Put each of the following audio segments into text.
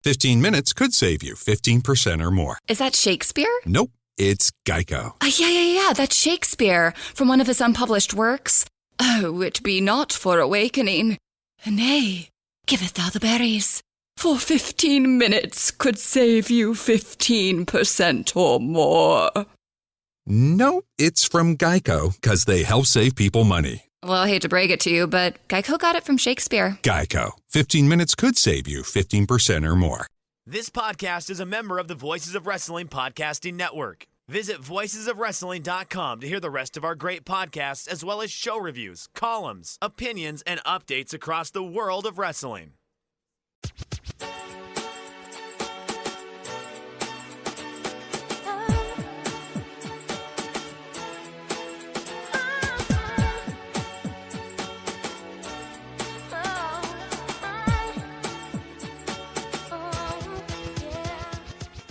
15 minutes could save you 15% or more. Is that Shakespeare? Nope, it's Geico. Yeah, that's Shakespeare from one of his unpublished works. Oh, it be not for awakening. Nay, giveth thou the berries. For 15 minutes could save you 15% or more. Nope, it's from Geico, because they help save people money. Well, I hate to break it to you, but Geico got it from Shakespeare. Geico. 15 minutes could save you 15% or more. This podcast is a member of the Voices of Wrestling Podcasting Network. Visit voicesofwrestling.com to hear the rest of our great podcasts, as well as show reviews, columns, opinions, and updates across the world of wrestling.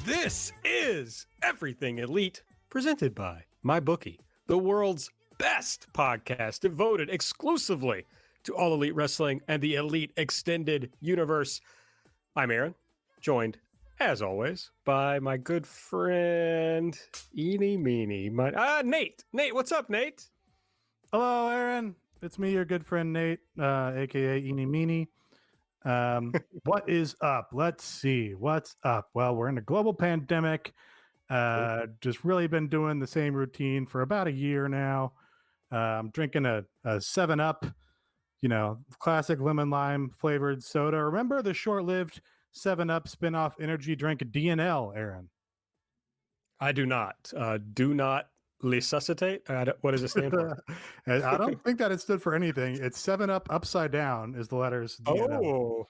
This is Everything Elite, presented by MyBookie, the world's best podcast devoted exclusively to all elite wrestling and the elite extended universe. I'm Aaron, joined, as always, by my good friend, Eeny Meeny, Nate. Nate, what's up, Nate? Hello, Aaron. It's me, your good friend, Nate, a.k.a. Eeny Meeny. What is up? Let's see. What's up? Well, we're in a global pandemic. Just really been doing the same routine for about a year now. I'm drinking a 7-Up, classic lemon lime flavored soda. Remember the short-lived 7-Up spinoff energy drink DNL, Aaron? I do not. Do not resuscitate? What does it stand for? I don't think that it stood for anything. It's 7-Up upside down is the letters DNL. Oh.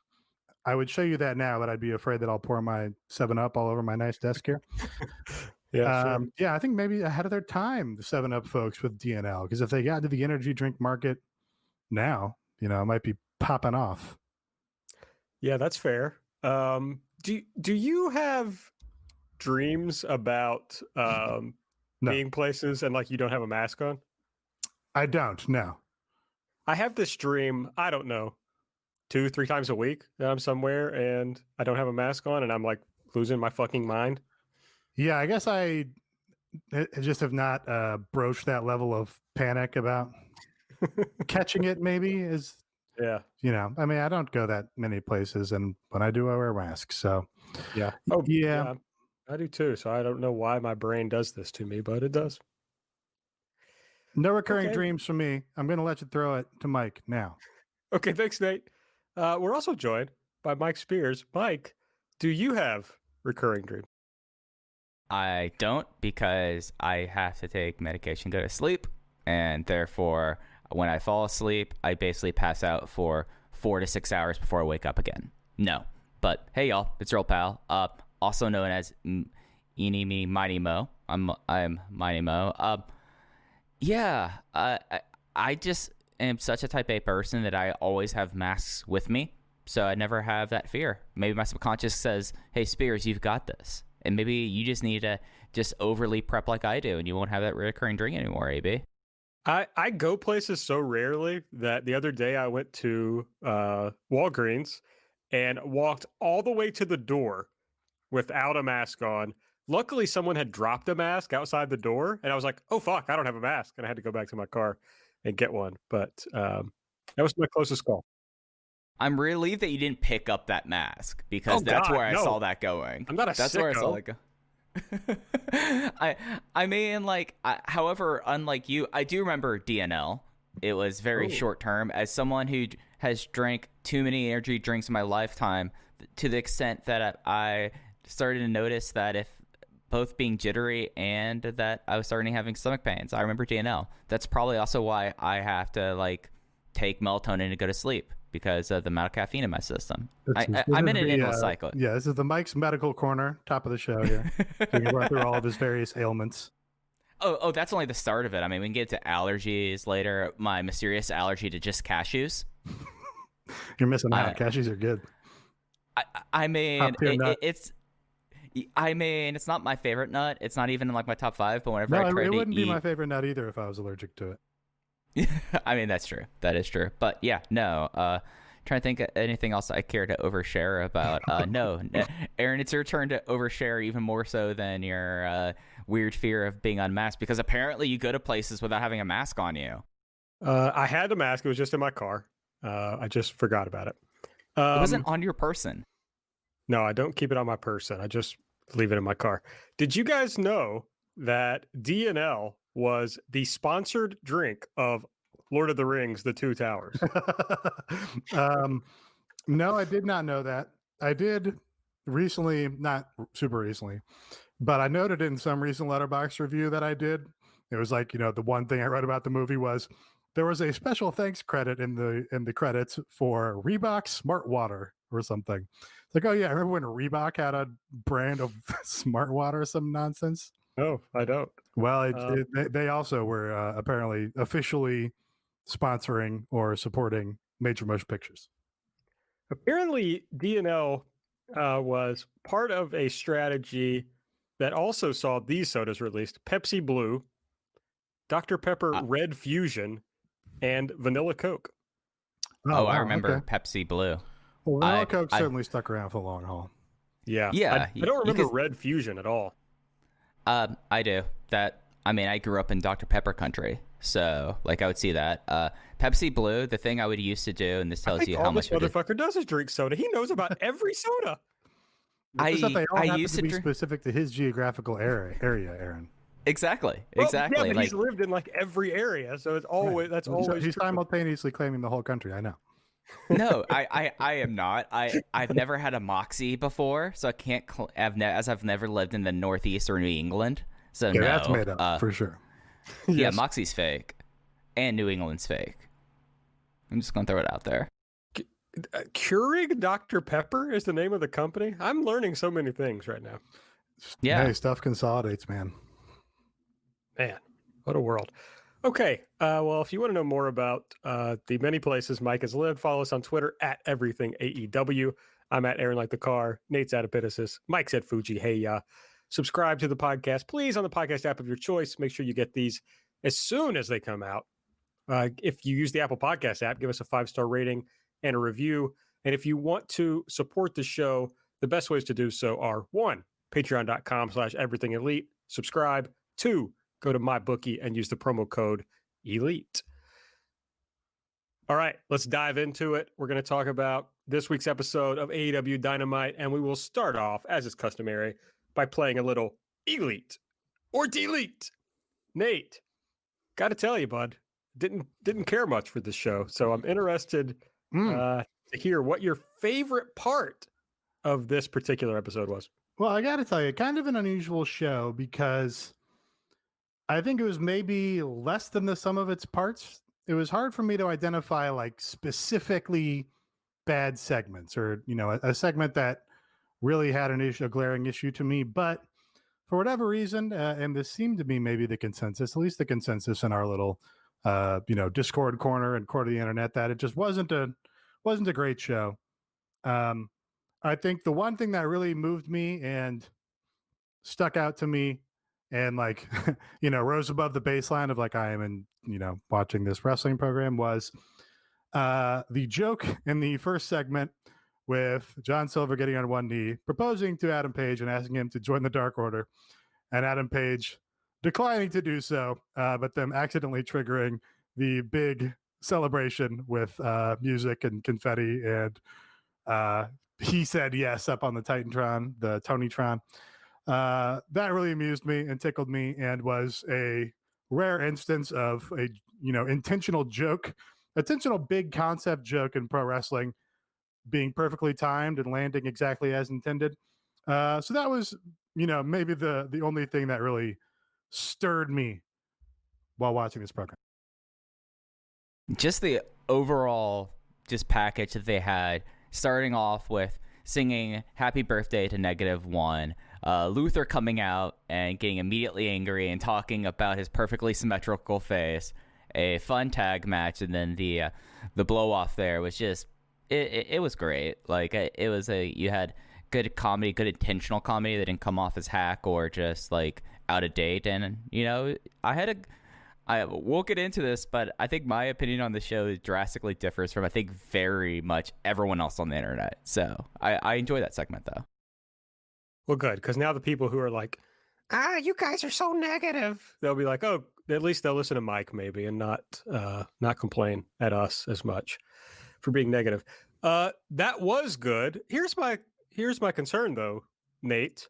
I would show you that now, but I'd be afraid that I'll pour my 7-Up all over my nice desk here. Sure. Yeah, I think maybe ahead of their time, the 7-Up folks with DNL, because if they got into the energy drink market now, it might be popping off. Yeah, that's fair. Do you have dreams about No. being places and like you don't have a mask on? I don't. No. I have this dream, I don't know, 2-3 times a week that I'm somewhere and I don't have a mask on and I'm like losing my fucking mind. Yeah, I guess I just have not broached that level of panic about catching it. Maybe is Yeah. I don't go that many places, and when I do, I wear a mask. So Yeah. Oh, yeah. I do too. So I don't know why my brain does this to me, but it does. No recurring dreams for me. I'm going to let you throw it to Mike now. Okay, thanks, Nate. We're also joined by Mike Spears. Mike, do you have recurring dreams? I don't, because I have to take medication to go to sleep, and therefore, when I fall asleep, I basically pass out for 4 to 6 hours before I wake up again. No, but hey, y'all, it's your old pal, also known as Eeny Meeny Mighty Mo. I'm Mighty Mo. I just am such a type A person that I always have masks with me, so I never have that fear. Maybe my subconscious says, hey, Spears, you've got this. And maybe you just need to just overly prep like I do, and you won't have that recurring drink anymore, AB. I go places so rarely that the other day I went to Walgreens and walked all the way to the door without a mask on. Luckily, someone had dropped a mask outside the door, and I was like, oh, fuck, I don't have a mask. And I had to go back to my car and get one. But that was my closest call. I'm relieved that you didn't pick up that mask, because that's where I saw that going. I'm not a That's sicko. where I saw that go. I mean, however, unlike you, I do remember DNL. It was very short term. As someone who has drank too many energy drinks in my lifetime, to the extent that I started to notice that if both being jittery and that I was starting having stomach pains, I remember DNL. That's probably also why I have to take melatonin to go to sleep, because of the amount of caffeine in my system. I'm in an endless cycle. Yeah, this is the Mike's Medical Corner, top of the show here. So we can run through all of his various ailments. Oh, that's only the start of it. I mean, we can get to allergies later. My mysterious allergy to just cashews. You're missing out. Cashews are good. I mean, it's not my favorite nut. It's not even in my top 5. But whenever I try to eat, it wouldn't be my favorite nut either if I was allergic to it. I mean, that's true. That is true. But yeah, no. trying to think of anything else I care to overshare about. No, Aaron, it's your turn to overshare even more so than your weird fear of being unmasked, because apparently you go to places without having a mask on you. I had a mask. It was just in my car. I just forgot about it. It wasn't on your person. No, I don't keep it on my person. I just leave it in my car. Did you guys know that DNL was the sponsored drink of Lord of the Rings, The Two Towers? No, I did not know that. I did recently, not super recently, but I noted in some recent Letterboxd review that I did. It was like, the one thing I read about the movie was there was a special thanks credit in the credits for Reebok Smart Water or something. It's like, oh yeah, I remember when Reebok had a brand of Smart Water or some nonsense. No, I don't. Well, they also were apparently officially sponsoring or supporting Major Motion Pictures. Apparently, DNL was part of a strategy that also saw these sodas released: Pepsi Blue, Dr. Pepper Red Fusion, and Vanilla Coke. Oh, wow, I remember Pepsi Blue. Well, Vanilla Coke certainly stuck around for the long haul. Yeah. Yeah. I don't remember Red Fusion at all. I do. I grew up in Dr. Pepper country, so I would see that. Pepsi Blue, the thing I would used to do, and this tells you how much this motherfucker does is drink soda. He knows about every soda. I used to be specific to his geographical area, Aaron. Exactly. Yeah, but he's lived in every area, so it's always that's always. He's simultaneously claiming the whole country. I know. No, I am not. I've never had a Moxie before, so I can't. I've never lived in the Northeast or New England, so no. That's made up for sure. Yeah, Yes. Moxie's fake, and New England's fake. I'm just gonna throw it out there. Keurig Dr. Pepper is the name of the company. I'm learning so many things right now. Yeah, Hey, stuff consolidates, man. Man, what a world. Okay, well, if you want to know more about the many places Mike has lived, follow us on Twitter at EverythingAEW. I'm at Aaron Like the Car. Nate's at Epitasis. Mike's at Fuji. Hey, subscribe to the podcast, please, on the podcast app of your choice. Make sure you get these as soon as they come out. If you use the Apple Podcast app, give us a 5-star rating and a review. And if you want to support the show, the best ways to do so are: 1, patreon.com/everythingelite. Subscribe. 2, go to MyBookie and use the promo code ELITE. All right, let's dive into it. We're going to talk about this week's episode of AEW Dynamite, and we will start off, as is customary, by playing a little Elite or Delete. Nate, got to tell you, bud, didn't care much for this show, so I'm interested to hear what your favorite part of this particular episode was. Well, I got to tell you, kind of an unusual show because I think it was maybe less than the sum of its parts. It was hard for me to identify specifically bad segments or, a segment that really had a glaring issue to me. But for whatever reason, and this seemed to be maybe the consensus, at least the consensus in our little, Discord corner and corner of the internet, that it just wasn't a great show. I think the one thing that really moved me and stuck out to me and rose above the baseline of I am in, watching this wrestling program was the joke in the first segment with John Silver getting on one knee, proposing to Adam Page and asking him to join the Dark Order, and Adam Page declining to do so, but them accidentally triggering the big celebration with music and confetti, and he said yes up on the Titantron, the Tonytron. That really amused me and tickled me, and was a rare instance of a intentional big concept joke in pro wrestling being perfectly timed and landing exactly as intended. So that was maybe the only thing that really stirred me while watching this program. Just the overall package that they had, starting off with singing "Happy Birthday" to -1. Luther coming out and getting immediately angry and talking about his perfectly symmetrical face, a fun tag match, and then the blow off there was just it was great. It was you had good comedy, good intentional comedy that didn't come off as hack or just out of date, and we'll get into this, but I think my opinion on the show drastically differs from, I think, very much everyone else on the internet. So I enjoy that segment, though. Well, good, because now the people who are like, you guys are so negative, they'll be like, oh, at least they'll listen to Mike maybe and not complain at us as much for being negative. That was good. Here's my concern, though, Nate.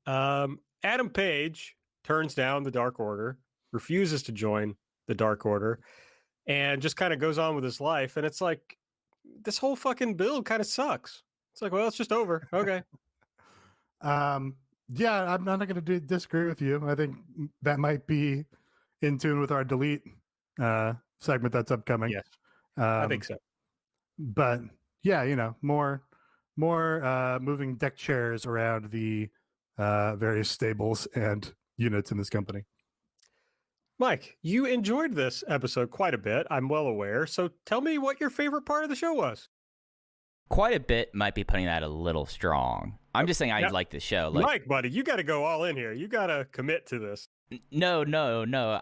Adam Page turns down the Dark Order, refuses to join the Dark Order, and just kind of goes on with his life. And it's like, this whole fucking build kind of sucks. It's like, well, it's just over. Okay. Yeah, I'm not going to disagree with you. I think that might be in tune with our delete segment that's upcoming. Yes, I think so. But yeah, more moving deck chairs around the various stables and units in this company. Mike, you enjoyed this episode quite a bit, I'm well aware. So tell me what your favorite part of the show was. Quite a bit might be putting that a little strong. I'm just saying I like the show. Mike, buddy, you got to go all in here. You got to commit to this. No.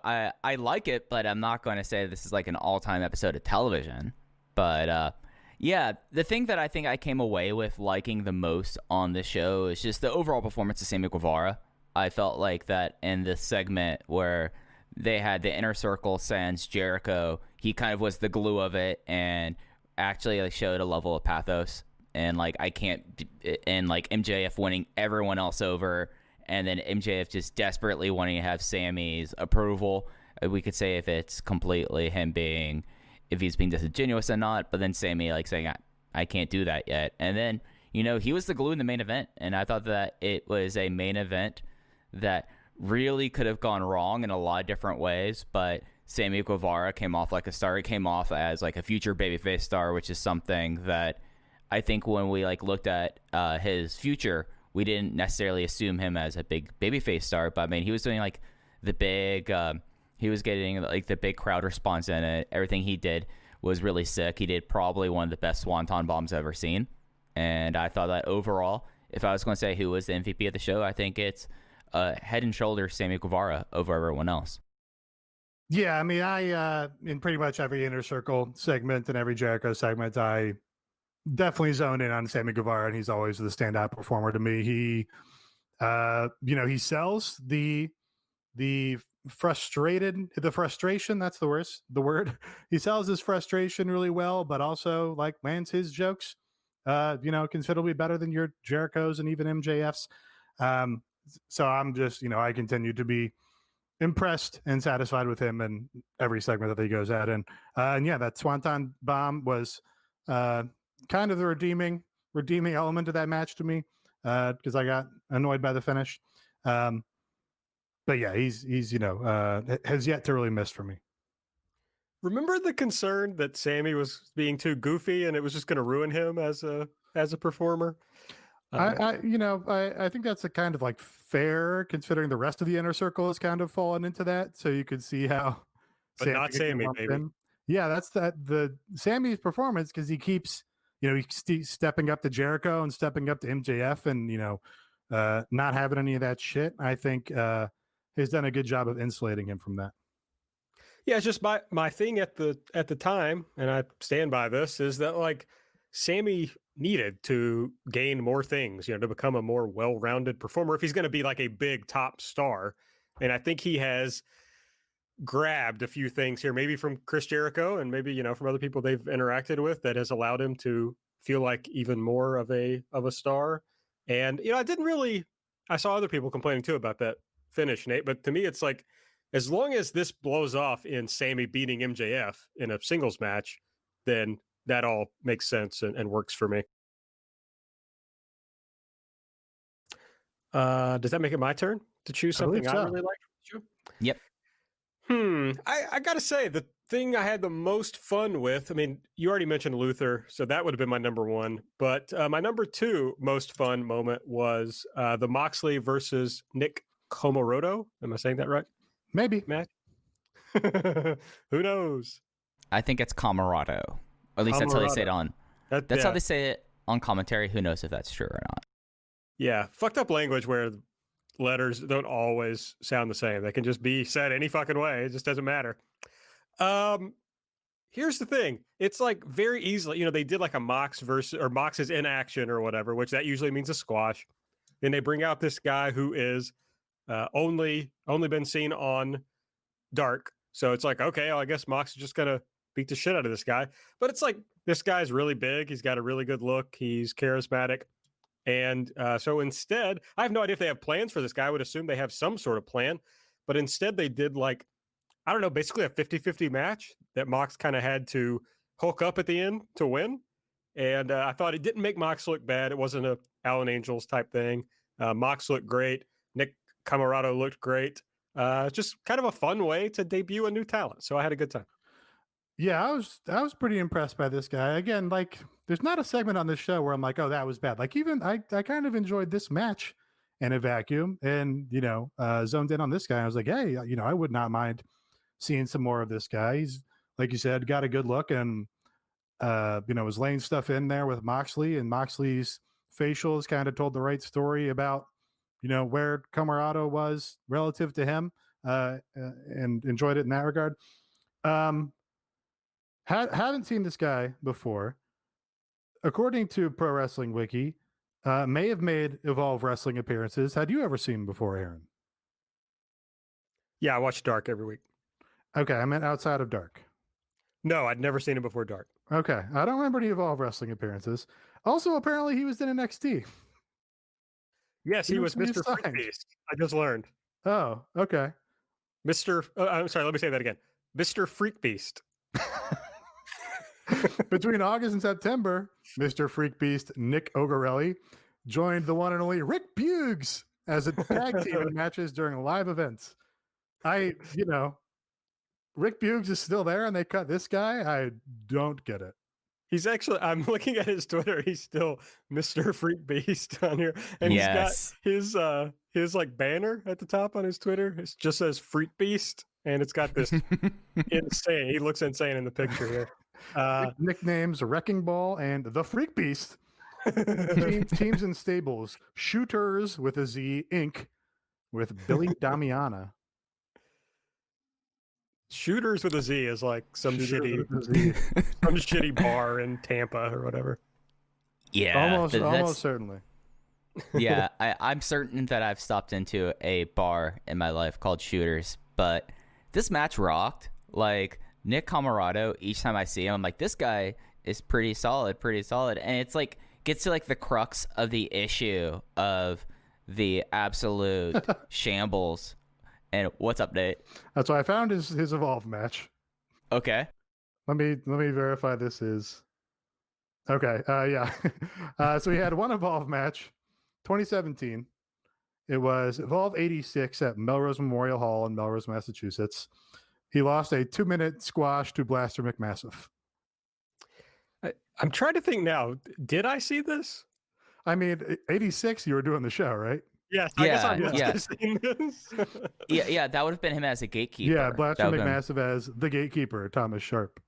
I like it, but I'm not going to say this is like an all-time episode of television. But yeah, the thing that I think I came away with liking the most on the show is just the overall performance of Sammy Guevara. I felt like that in this segment where they had the Inner Circle sans Jericho, he kind of was the glue of it and actually showed a level of pathos. And MJF winning everyone else over, and then MJF just desperately wanting to have Sammy's approval. We could say if it's completely him if he's being disingenuous or not, but then Sammy saying, I can't do that yet. And then, he was the glue in the main event, and I thought that it was a main event that really could have gone wrong in a lot of different ways, but Sammy Guevara came off like a star. He came off as like a future babyface star, which is something that I think when we looked at his future, we didn't necessarily assume him as a big babyface star. But I mean, he was doing the big, he was getting the big crowd response in it. Everything he did was really sick. He did probably one of the best swanton bombs I've ever seen. And I thought that overall, if I was going to say who was the MVP of the show, I think it's head and shoulders Sammy Guevara over everyone else. Yeah, I mean, I in pretty much every Inner Circle segment and every Jericho segment, I definitely zone in on Sammy Guevara, and he's always the standout performer to me. He, he sells the frustration. That's the word. He sells his frustration really well, but also lands his jokes, considerably better than your Jerichos and even MJFs. So I'm just, I continue to be impressed and satisfied with him in every segment that he goes at. And yeah, that Swanton bomb was kind of the redeeming element of that match to me, because I got annoyed by the finish. But yeah, he's has yet to really miss for me. Remember the concern that Sammy was being too goofy and it was just going to ruin him as a performer? I think that's a kind of fair, considering the rest of the Inner Circle has kind of fallen into that. So you could see how, but not Sammy, baby. Yeah, that's the Sammy's performance, because he keeps, he's stepping up to Jericho and stepping up to MJF, and not having any of that shit. I think has done a good job of insulating him from that. Yeah, it's just my thing at the time, and I stand by this, is that Sammy needed to gain more things, to become a more well-rounded performer if he's going to be a big top star. And I think he has grabbed a few things here, maybe from Chris Jericho and maybe, from other people they've interacted with, that has allowed him to feel like even more of a star. And, I saw other people complaining too about that finish, Nate, but to me, it's as long as this blows off in Sammy beating MJF in a singles match, then that all makes sense and works for me. Does that make it my turn to choose something I really like? Yep. I got to say, the thing I had the most fun with, I mean, you already mentioned Luther, so that would have been my number one. But my number two most fun moment was the Moxley versus Nick Comoroto. Am I saying that right? Maybe. Matt? Who knows? I think it's Comoroto. Or at least that's how they say it on. That's how they say it on commentary. Who knows if that's true or not? Yeah, fucked up language where letters don't always sound the same. They can just be said any fucking way. It just doesn't matter. Here's the thing. It's like very easily, they did like a Mox versus, or Mox is in action or whatever, which that usually means a squash. Then they bring out this guy who is only been seen on Dark. So it's like, okay, well, I guess Mox is just going to beat the shit out of this guy. But it's like, this guy's really big. He's got a really good look. He's charismatic. And so instead, I have no idea if they have plans for this guy. I would assume they have some sort of plan. But instead, they did like, I don't know, basically a 50-50 match that Mox kind of had to hook up at the end to win. And I thought it didn't make Mox look bad. It wasn't a Allen Angels type thing. Mox looked great. Nick Camarado looked great. Just kind of a fun way to debut a new talent. So I had a good time. Yeah, I was pretty impressed by this guy. Again, like there's not a segment on this show where I'm like, oh, that was bad. Like even I kind of enjoyed this match in a vacuum, and zoned in on this guy. I was like, hey, I would not mind seeing some more of this guy. He's, like you said, got a good look, and was laying stuff in there with Moxley, and Moxley's facials kind of told the right story about where Camarado was relative to him, and enjoyed it in that regard. Haven't seen this guy before. According to Pro Wrestling Wiki, may have made Evolve Wrestling appearances. Had you ever seen him before, Aaron? Yeah, I watch Dark every week. Okay, I meant outside of Dark. No, I'd never seen him before Dark. Okay, I don't remember any Evolve Wrestling appearances. Also, apparently he was in NXT. Yes, he was Mr. Freakbeast. I just learned. Oh, okay. I'm sorry, let me say that again. Mr. Freakbeast. Between August and September, Mr. Freakbeast Nick Ogarelli joined the one and only Rick Buggs as a tag team in matches during live events. Rick Buggs is still there and they cut this guy? I don't get it. He's actually, I'm looking at his Twitter. He's still Mr. Freakbeast on here. And Yes. He's got his like banner at the top on his Twitter. It just says Freakbeast. And it's got this insane, he looks insane in the picture here. Nicknames Wrecking Ball and the Freak Beast. Teams and stables. Shooters with a Z Inc. with Billy Damiana. Shooters with a Z is like some shitty bar in Tampa or whatever. Yeah, almost certainly. Yeah, I'm certain that I've stopped into a bar in my life called Shooters, but this match rocked. Like Nick Camarado, each time I see him, I'm like, this guy is pretty solid. And it's like, gets to like the crux of the issue of the absolute shambles. And what's up, Nate? That's why I found his Evolve match. Okay. Let me verify this is. Okay. Yeah. So he had one Evolve match, 2017. It was Evolve 86 at Melrose Memorial Hall in Melrose, Massachusetts. He lost a 2-minute squash to Blaster McMassive. I'm trying to think now. Did I see this? I mean, 86, you were doing the show, right? Yes. I guess I must have seen this. Yeah, that would have been him as a gatekeeper. Yeah, Blaster McMassive as the gatekeeper, Thomas Sharp.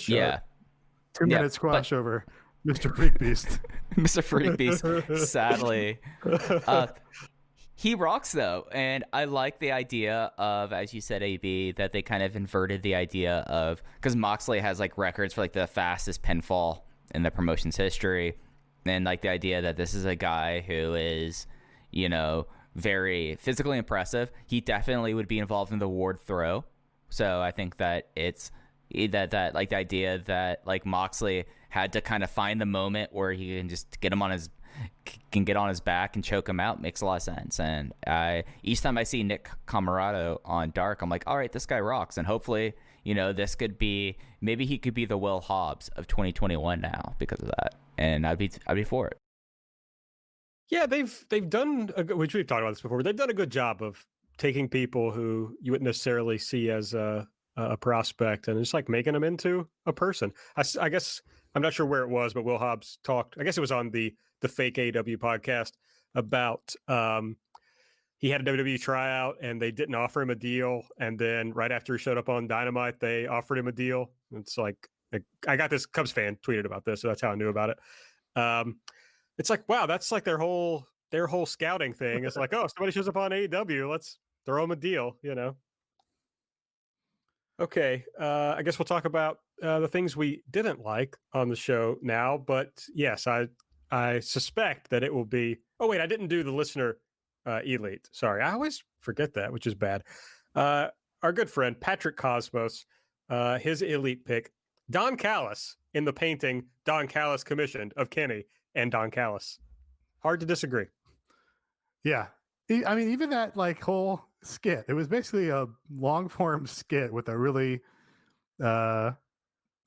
Yeah. 2-minute squash over Mr. Freakbeast. Mr. Freakbeast, sadly. He rocks, though, and I like the idea of, as you said, AB, that they kind of inverted the idea of, because Moxley has like records for like the fastest pinfall in the promotion's history, and like the idea that this is a guy who is, very physically impressive. He definitely would be involved in the ward throw, so I think that it's that like the idea that like Moxley had to kind of find the moment where he can just get on his back and choke him out makes a lot of sense. And each time I see Nick Camarado on Dark, I'm like, all right, this guy rocks. And hopefully, this could be, maybe he could be the Will Hobbs of 2021 now because of that. And I'd be for it. Yeah, they've done, which we've talked about this before, they've done a good job of taking people who you wouldn't necessarily see as a prospect and just like making them into a person. I guess, I'm not sure where it was, but Will Hobbs talked, I guess it was on the fake AEW podcast about he had a WWE tryout and they didn't offer him a deal. And then right after he showed up on Dynamite, they offered him a deal. It's like I got this Cubs fan tweeted about this, so that's how I knew about it. It's like, wow, that's like their whole their whole scouting thing is like, oh, somebody shows up on AEW, let's throw them a deal, you know. Okay, I guess we'll talk about the things we didn't like on the show now. But yes, I suspect that it will be. Oh wait, I didn't do the listener elite. Sorry, I always forget that, which is bad. Our good friend Patrick Cosmos, his elite pick, Don Callis in the painting Don Callis commissioned of Kenny and Don Callis. Hard to disagree. Yeah. I mean, even that like whole skit, it was basically a long form skit with a really,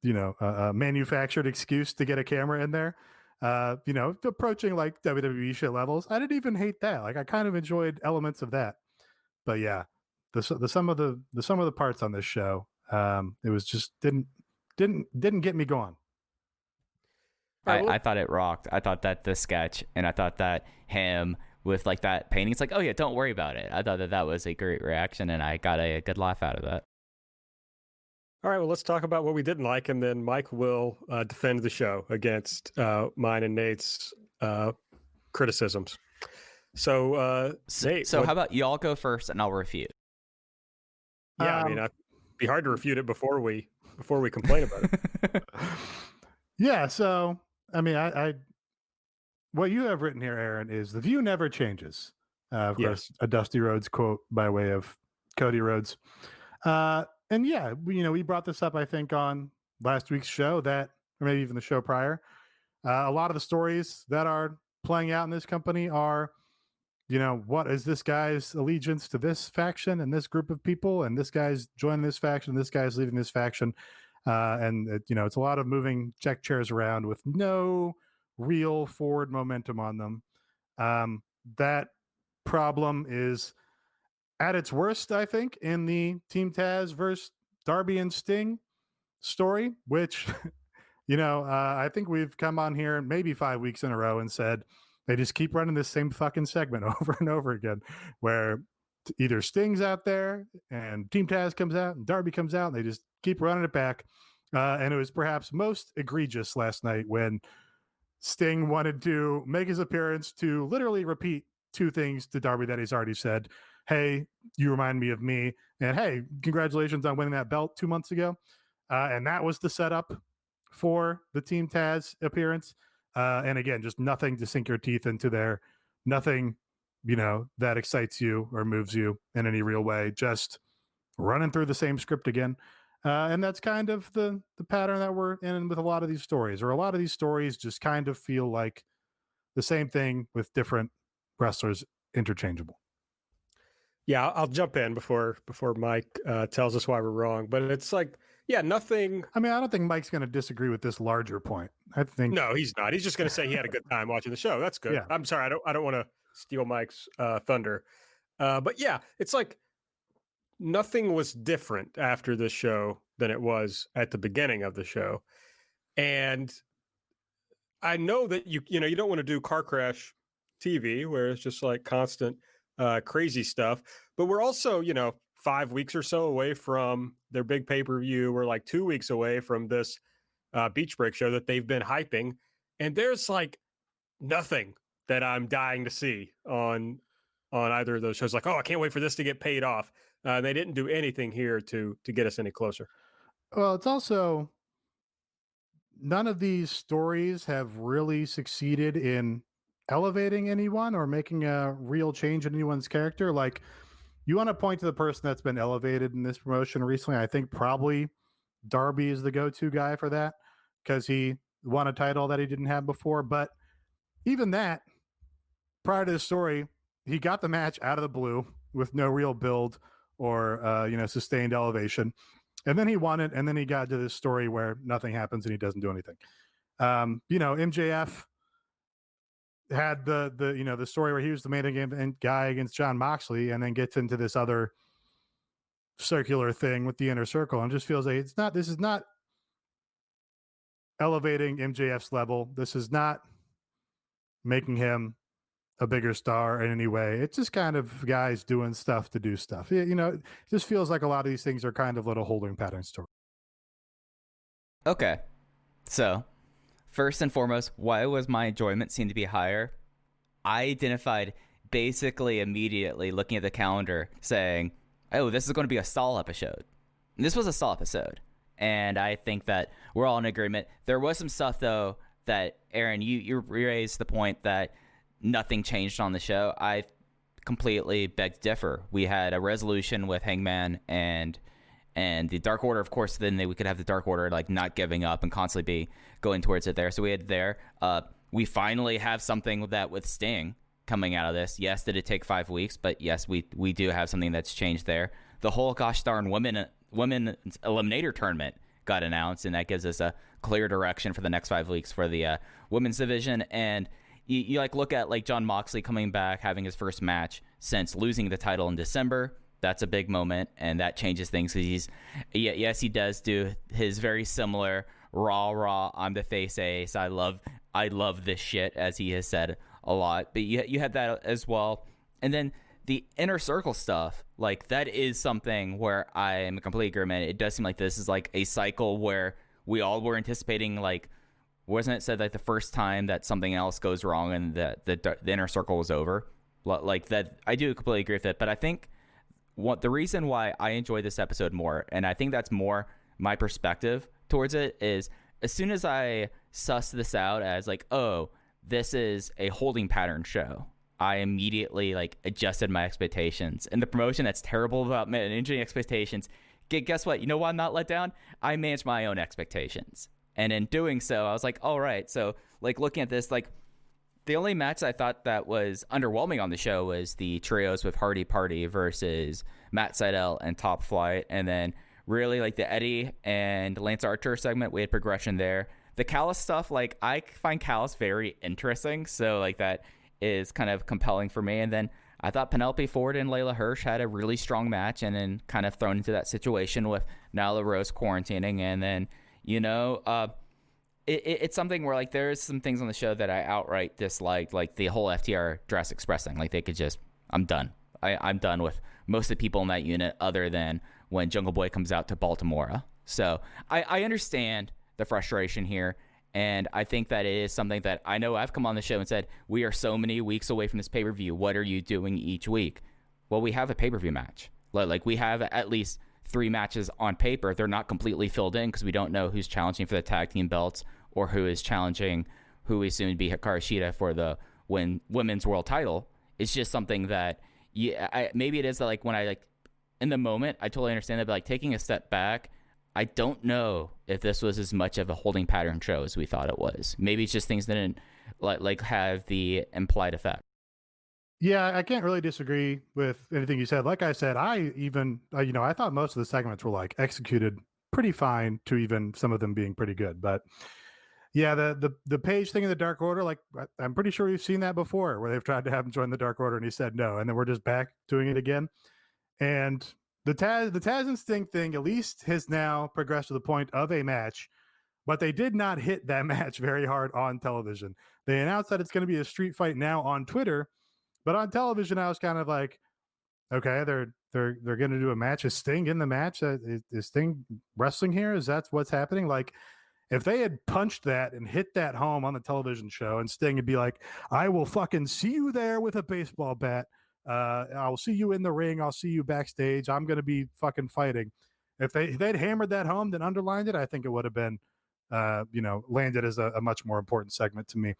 manufactured excuse to get a camera in there, approaching like WWE shit levels. I didn't even hate that. Like I kind of enjoyed elements of that, but yeah, the some of the parts on this show, it was just didn't get me going. I thought it rocked. I thought that the sketch, and I thought that him with like that painting, it's like, oh yeah, don't worry about it. I thought that was a great reaction, and I got a good laugh out of that. All right, well, let's talk about what we didn't like, and then Mike will defend the show against mine and Nate's criticisms. So, Nate, how about y'all go first, and I'll refute. Yeah, I mean, it'd be hard to refute it before we complain about it. Yeah, so I mean, I what you have written here, Aaron, is the view never changes. Of course, a Dusty Rhodes quote by way of Cody Rhodes. And yeah, we brought this up, I think, on last week's show, or maybe even the show prior. A lot of the stories that are playing out in this company are, what is this guy's allegiance to this faction and this group of people, and this guy's joining this faction, this guy's leaving this faction. It's a lot of moving check chairs around with no real forward momentum on them. That problem is at its worst, I think, in the Team Taz versus Darby and Sting story, which, I think we've come on here maybe 5 weeks in a row and said they just keep running this same fucking segment over and over again, where either Sting's out there and Team Taz comes out and Darby comes out, and they just keep running it back. And it was perhaps most egregious last night when Sting wanted to make his appearance to literally repeat two things to Darby that he's already said. Hey, you remind me of me. And hey, congratulations on winning that belt 2 months ago. And that was the setup for the Team Taz appearance. And again, just nothing to sink your teeth into there. Nothing, that excites you or moves you in any real way. Just running through the same script again. And that's kind of the pattern that we're in with a lot of these stories, or a lot of these stories just kind of feel like the same thing with different wrestlers interchangeable. Yeah, I'll jump in before Mike tells us why we're wrong. But it's like, yeah, nothing. I mean, I don't think Mike's going to disagree with this larger point. I think no, he's not. He's just going to say he had a good time watching the show. That's good. Yeah. I'm sorry, I don't want to steal Mike's thunder, but yeah, it's like nothing was different after this show than it was at the beginning of the show, and I know that you don't want to do car crash TV where it's just like constant crazy stuff, but we're also 5 weeks or so away from their big pay-per-view. We're like 2 weeks away from this Beach Break show that they've been hyping, and there's like nothing that I'm dying to see on either of those shows. Like, oh, I can't wait for this to get paid off. They didn't do anything here to get us any closer. Well, it's also none of these stories have really succeeded in elevating anyone or making a real change in anyone's character. Like, you want to point to the person that's been elevated in this promotion recently. I think probably Darby is the go-to guy for that, because he won a title that he didn't have before. But even that, prior to the story, he got the match out of the blue with no real build or sustained elevation, and then he won it, and then he got to this story where nothing happens and he doesn't do anything. MJF had the story where he was the main event guy against Jon Moxley, and then gets into this other circular thing with the Inner Circle, and just feels like this is not elevating MJF's level. This is not making him a bigger star in any way. It's just kind of guys doing stuff to do stuff. It just feels like a lot of these things are kind of little holding pattern stories. Okay. So, first and foremost, why was my enjoyment seem to be higher? I identified basically immediately looking at the calendar saying, oh, this is going to be a stall episode. And this was a stall episode. And I think that we're all in agreement. There was some stuff, though, that, Aaron, you raised the point that nothing changed on the show. I completely beg to differ. We had a resolution with Hangman and the Dark Order, of course. Then we could have the Dark Order like not giving up and constantly be going towards it there. So we had there. We finally have something with that with Sting coming out of this. Yes, did it take 5 weeks? But yes, we do have something that's changed there. The whole gosh darn women's eliminator tournament got announced, and that gives us a clear direction for the next 5 weeks for the women's division. And you like look at like Jon Moxley coming back, having his first match since losing the title in December. That's a big moment, and that changes things because yes, he does do his very similar raw. I'm the face ace. I love this shit, as he has said a lot. But you had that as well, and then the inner circle stuff, like that is something where I am in complete agreement. It does seem like this is like a cycle where we all were anticipating, like, wasn't it said like the first time that something else goes wrong and that the inner circle was over? Like that, I do completely agree with it. But I think the reason why I enjoy this episode more, and I think that's more my perspective towards it, is as soon as I suss this out as like, oh, this is a holding pattern show, I immediately like adjusted my expectations. And the promotion that's terrible about managing expectations, guess what? You know why I'm not let down? I manage my own expectations. And in doing so, I was like, all right. So like looking at this, like the only match I thought that was underwhelming on the show was the trios with Hardy Party versus Matt Sydal and Top Flight. And then really like the Eddie and Lance Archer segment, we had progression there. The Callis stuff, like I find Callis very interesting. So like that is kind of compelling for me. And then I thought Penelope Ford and Layla Hirsch had a really strong match, and then kind of thrown into that situation with Nyla Rose quarantining. And then, you know, it's something where like there's some things on the show that I outright disliked, like the whole FTR Jurassic Express thing. Like they could just, I'm done. I'm done with most of the people in that unit other than when Jungle Boy comes out to Baltimore. So I understand the frustration here. And I think that it is something that I know I've come on the show and said, we are so many weeks away from this pay-per-view. What are you doing each week? Well, we have a pay-per-view match. Like we have at least 3 matches on paper. They're not completely filled in because we don't know who's challenging for the tag team belts or who is challenging who is soon to be Hikaru Shida for the women's world title. It's just something that maybe it is that like when I like in the moment, I totally understand that, but like taking a step back, I don't know if this was as much of a holding pattern show as we thought it was. Maybe it's just things that didn't like have the implied effect. Yeah, I can't really disagree with anything you said. Like I said, I even, I thought most of the segments were like executed pretty fine to even some of them being pretty good. But yeah, the Page thing in the Dark Order, like I'm pretty sure we've seen that before where they've tried to have him join the Dark Order and he said no. And then we're just back doing it again. And the Taz and Sting thing at least has now progressed to the point of a match, but they did not hit that match very hard on television. They announced that it's going to be a street fight now on Twitter, but on television, I was kind of like, okay, they're going to do a match. Is Sting in the match? Is Sting wrestling here? Is that what's happening? Like, if they had punched that and hit that home on the television show, and Sting would be like, I will fucking see you there with a baseball bat. I'll see you in the ring. I'll see you backstage. I'm going to be fucking fighting. If they'd hammered that home, then underlined it, I think it would have been, landed as a much more important segment to me.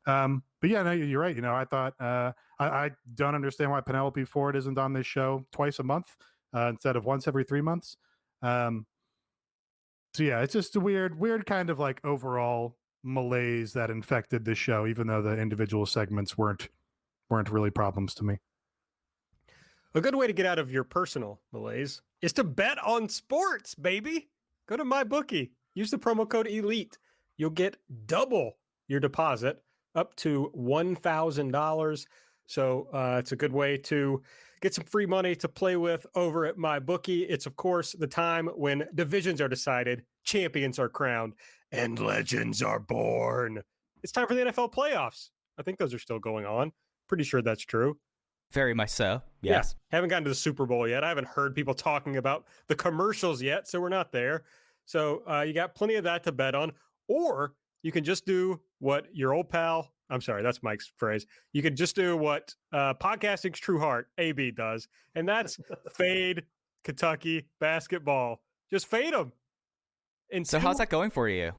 But yeah, no, you're right. I thought I don't understand why Penelope Ford isn't on this show twice a month instead of once every 3 months. So yeah, it's just a weird kind of like overall malaise that infected this show, even though the individual segments weren't really problems to me. A good way to get out of your personal malaise is to bet on sports, baby. Go to MyBookie. Use the promo code ELITE. You'll get double your deposit up to $1,000. So it's a good way to get some free money to play with over at MyBookie. It's, of course, the time when divisions are decided, champions are crowned, and legends are born. It's time for the NFL playoffs. I think those are still going on. Pretty sure that's true. Very much so. Yes. Yeah, haven't gotten to the Super Bowl yet. I haven't heard people talking about the commercials yet, so we're not there. So you got plenty of that to bet on. Or you can just do what your old pal I'm sorry, that's Mike's phrase. You could just do what Podcasting's True Heart, AB, does, and that's fade Kentucky basketball. Just fade them. So how's that going for you?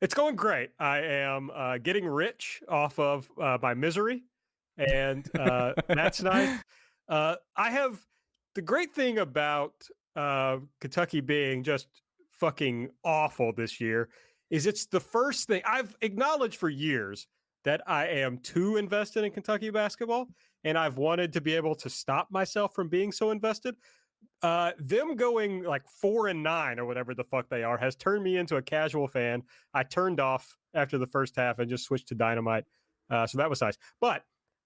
It's going great. I am getting rich off of my misery, and that's nice. I have the great thing about Kentucky being just fucking awful this year is it's the first thing I've acknowledged for years that I am too invested in Kentucky basketball, and I've wanted to be able to stop myself from being so invested. Them going like 4-9 or whatever the fuck they are has turned me into a casual fan. I turned off after the first half and just switched to Dynamite. So that was nice. But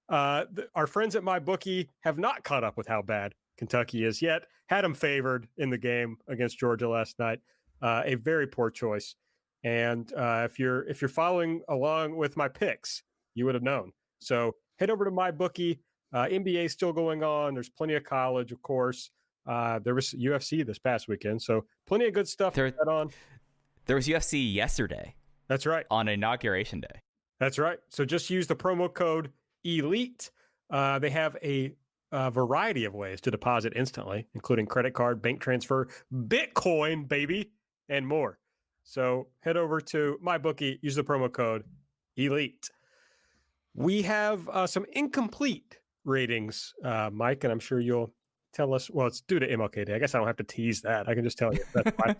our friends at MyBookie have not caught up with how bad Kentucky is yet. Had them favored in the game against Georgia last night. A very poor choice. And if you're following along with my picks, you would have known. So head over to MyBookie. NBA still going on. There's plenty of college, of course. There was UFC this past weekend, so plenty of good stuff to bet on. There was UFC yesterday. That's right. On Inauguration Day. That's right. So just use the promo code ELITE. They have a variety of ways to deposit instantly, including credit card, bank transfer, Bitcoin, baby, and more. So head over to MyBookie, use the promo code ELITE. We have some incomplete ratings, Mike, and I'm sure you'll tell us. Well, it's due to MLK Day. I guess I don't have to tease that. I can just tell you. That's fine.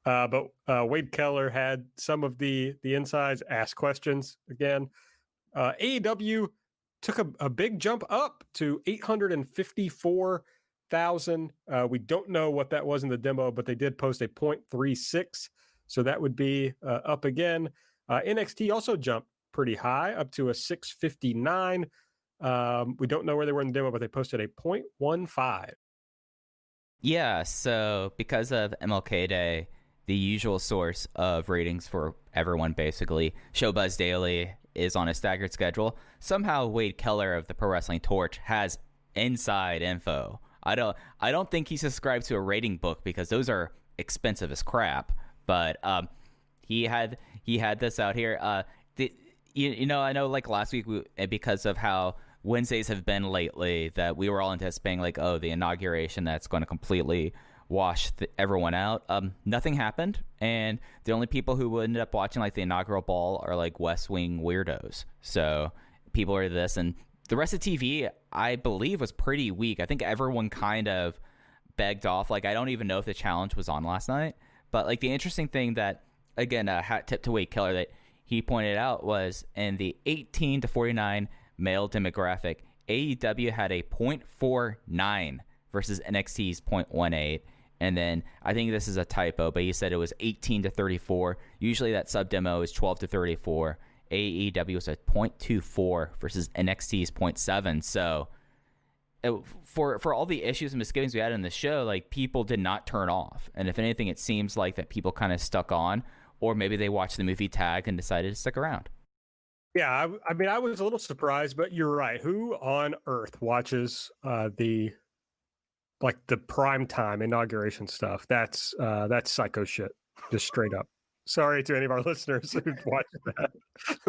But Wade Keller had some of the insides, asked questions again. AEW took a big jump up to 854,000. We don't know what that was in the demo, but they did post a 0.36. So that would be up again. NXT also jumped pretty high, up to a 659. We don't know where they were in the demo, but they posted a 0.15. Yeah, so because of MLK Day, the usual source of ratings for everyone, basically, Showbuzz Daily, is on a staggered schedule. Somehow Wade Keller of the Pro Wrestling Torch has inside info. I don't think he subscribed to a rating book because those are expensive as crap. But he had this out here. I know like last week, because of how Wednesdays have been lately, that we were all anticipating like, oh, the inauguration that's going to completely wash everyone out. Nothing happened, and the only people who ended up watching like the inaugural ball are like West Wing weirdos. So people are this, and the rest of TV, I believe, was pretty weak. I think everyone kind of begged off. Like, I don't even know if the challenge was on last night, but like the interesting thing that, again, hat tip to Wade Keller, that he pointed out was in the 18 to 49 male demographic, AEW had a 0.49 versus NXT's 0.18. And then I think this is a typo, but he said it was 18 to 34. Usually that sub demo is 12 to 34. AEW was a 0.24 versus NXT's 0.7. So for all the issues and misgivings we had in the show, like, people did not turn off. And if anything, it seems like that people kind of stuck on, or maybe they watched the movie Tag and decided to stick around. Yeah, I mean, I was a little surprised, but you're right. Who on earth watches the prime time inauguration stuff? That's psycho shit, just straight up. Sorry to any of our listeners who watched that,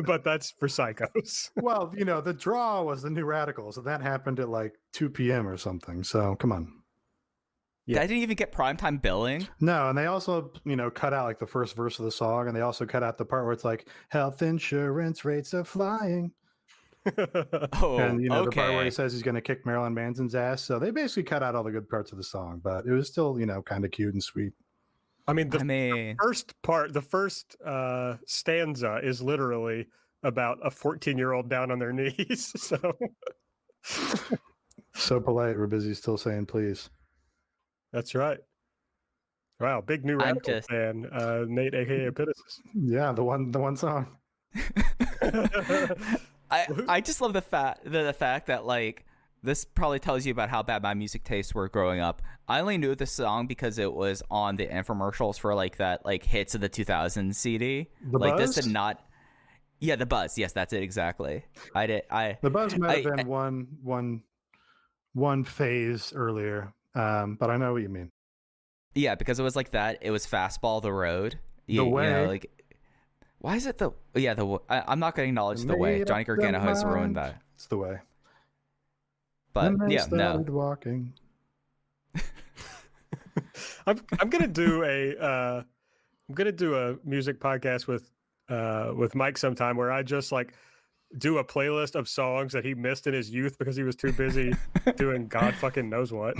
but that's for psychos. Well, the draw was the New Radicals, and that happened at like 2 p.m. or something. So come on. Yeah. I didn't even get primetime billing. No, and they also, cut out like the first verse of the song, and they also cut out the part where it's like, health insurance rates are flying. Oh, and okay. The part where he says he's going to kick Marilyn Manson's ass. So they basically cut out all the good parts of the song, but it was still, kind of cute and sweet. The first part, the first stanza is literally about a 14-year-old down on their knees. So polite. We're busy still saying please. That's right. Wow, big New Radical fan, Nate, aka Epitasis. Yeah, the one song. I just love the fact that, like, this probably tells you about how bad my music tastes were growing up. I only knew this song because it was on the infomercials for like that like hits of the 2000s CD. The like Buzz? This did not. Yeah, the Buzz. Yes, that's it exactly. The Buzz might have been one phase earlier, but I know what you mean. Yeah, because it was like that. It was Fastball the Road. The Way. Why is it the I'm not going to acknowledge the way. Johnny Gargano has ruined that. It's the way. But Then they yeah, no. started walking. I'm gonna do a music podcast with Mike sometime where I just like do a playlist of songs that he missed in his youth because he was too busy doing God fucking knows what.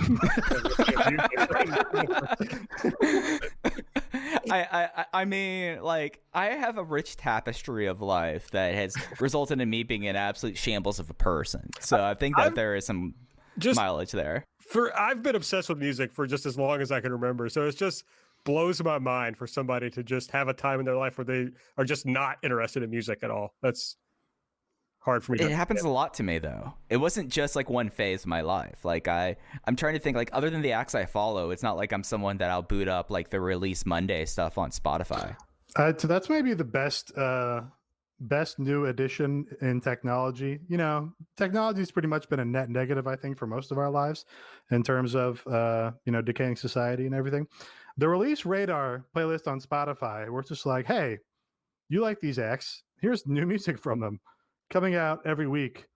I mean, like, I have a rich tapestry of life that has resulted in me being an absolute shambles of a person. So I think that there is some mileage there. I've been obsessed with music for just as long as I can remember. So it just blows my mind for somebody to just have a time in their life where they are just not interested in music at all. That's hard for me. It happens a lot to me, though. It wasn't just like one phase of my life. Like I'm trying to think, like, other than the acts I follow, it's not like I'm someone that I'll boot up like the Release Monday stuff on Spotify. So that's maybe the best new addition in technology. You know, technology's pretty much been a net negative, I think, for most of our lives in terms of decaying society and everything. The Release Radar playlist on Spotify, where it's just like, hey, you like these acts? Here's new music from them coming out every week,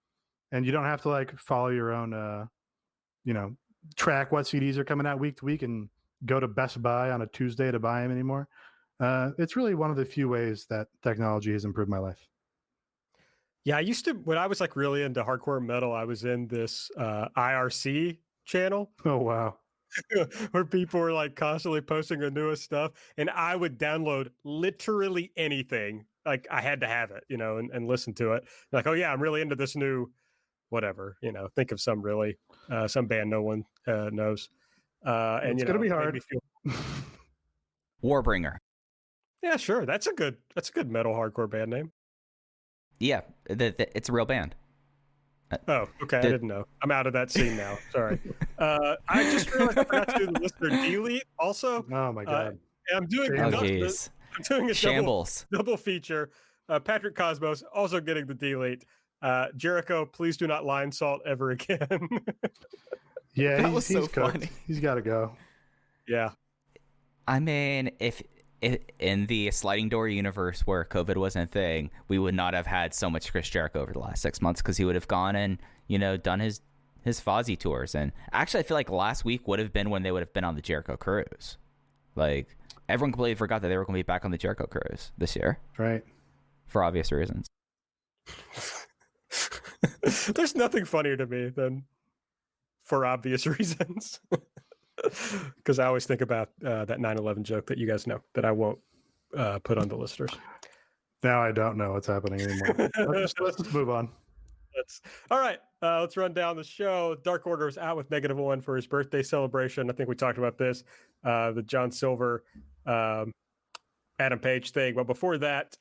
and you don't have to like follow your own track what CDs are coming out week to week and go to Best Buy on a Tuesday to buy them anymore. It's really one of the few ways that technology has improved my life. Yeah, I used to, when I was like really into hardcore metal, I was in this IRC channel. Oh wow. Where people were like constantly posting the newest stuff, and I would download literally anything. Like I had to have it, and listen to it. Like, oh yeah, I'm really into this new whatever, think of some band no one knows. And it's gonna be hard. Warbringer. Yeah, sure. That's a good metal hardcore band name. Yeah, it's a real band. Oh, okay. I didn't know. I'm out of that scene now. Sorry. I just realized I forgot to do the listener delete also. Oh my god. I'm doing a shambles double feature. Patrick Cosmos also getting the delete. Jericho, please do not line salt ever again. Yeah, that was so funny. He's got to go. Yeah. I mean, if in the sliding door universe where COVID wasn't a thing, we would not have had so much Chris Jericho over the last 6 months because he would have gone and, done his Fozzy tours. And actually, I feel like last week would have been when they would have been on the Jericho cruise. Like, everyone completely forgot that they were going to be back on the Jericho cruise this year. Right. For obvious reasons. There's nothing funnier to me than for obvious reasons. Because I always think about that 9/11 joke that you guys know that I won't put on the listeners. Now I don't know what's happening anymore. let's just move on. All right. Let's run down the show. Dark Order is out with -1 for his birthday celebration. I think we talked about this, the John Silver, Adam Page thing. But before that,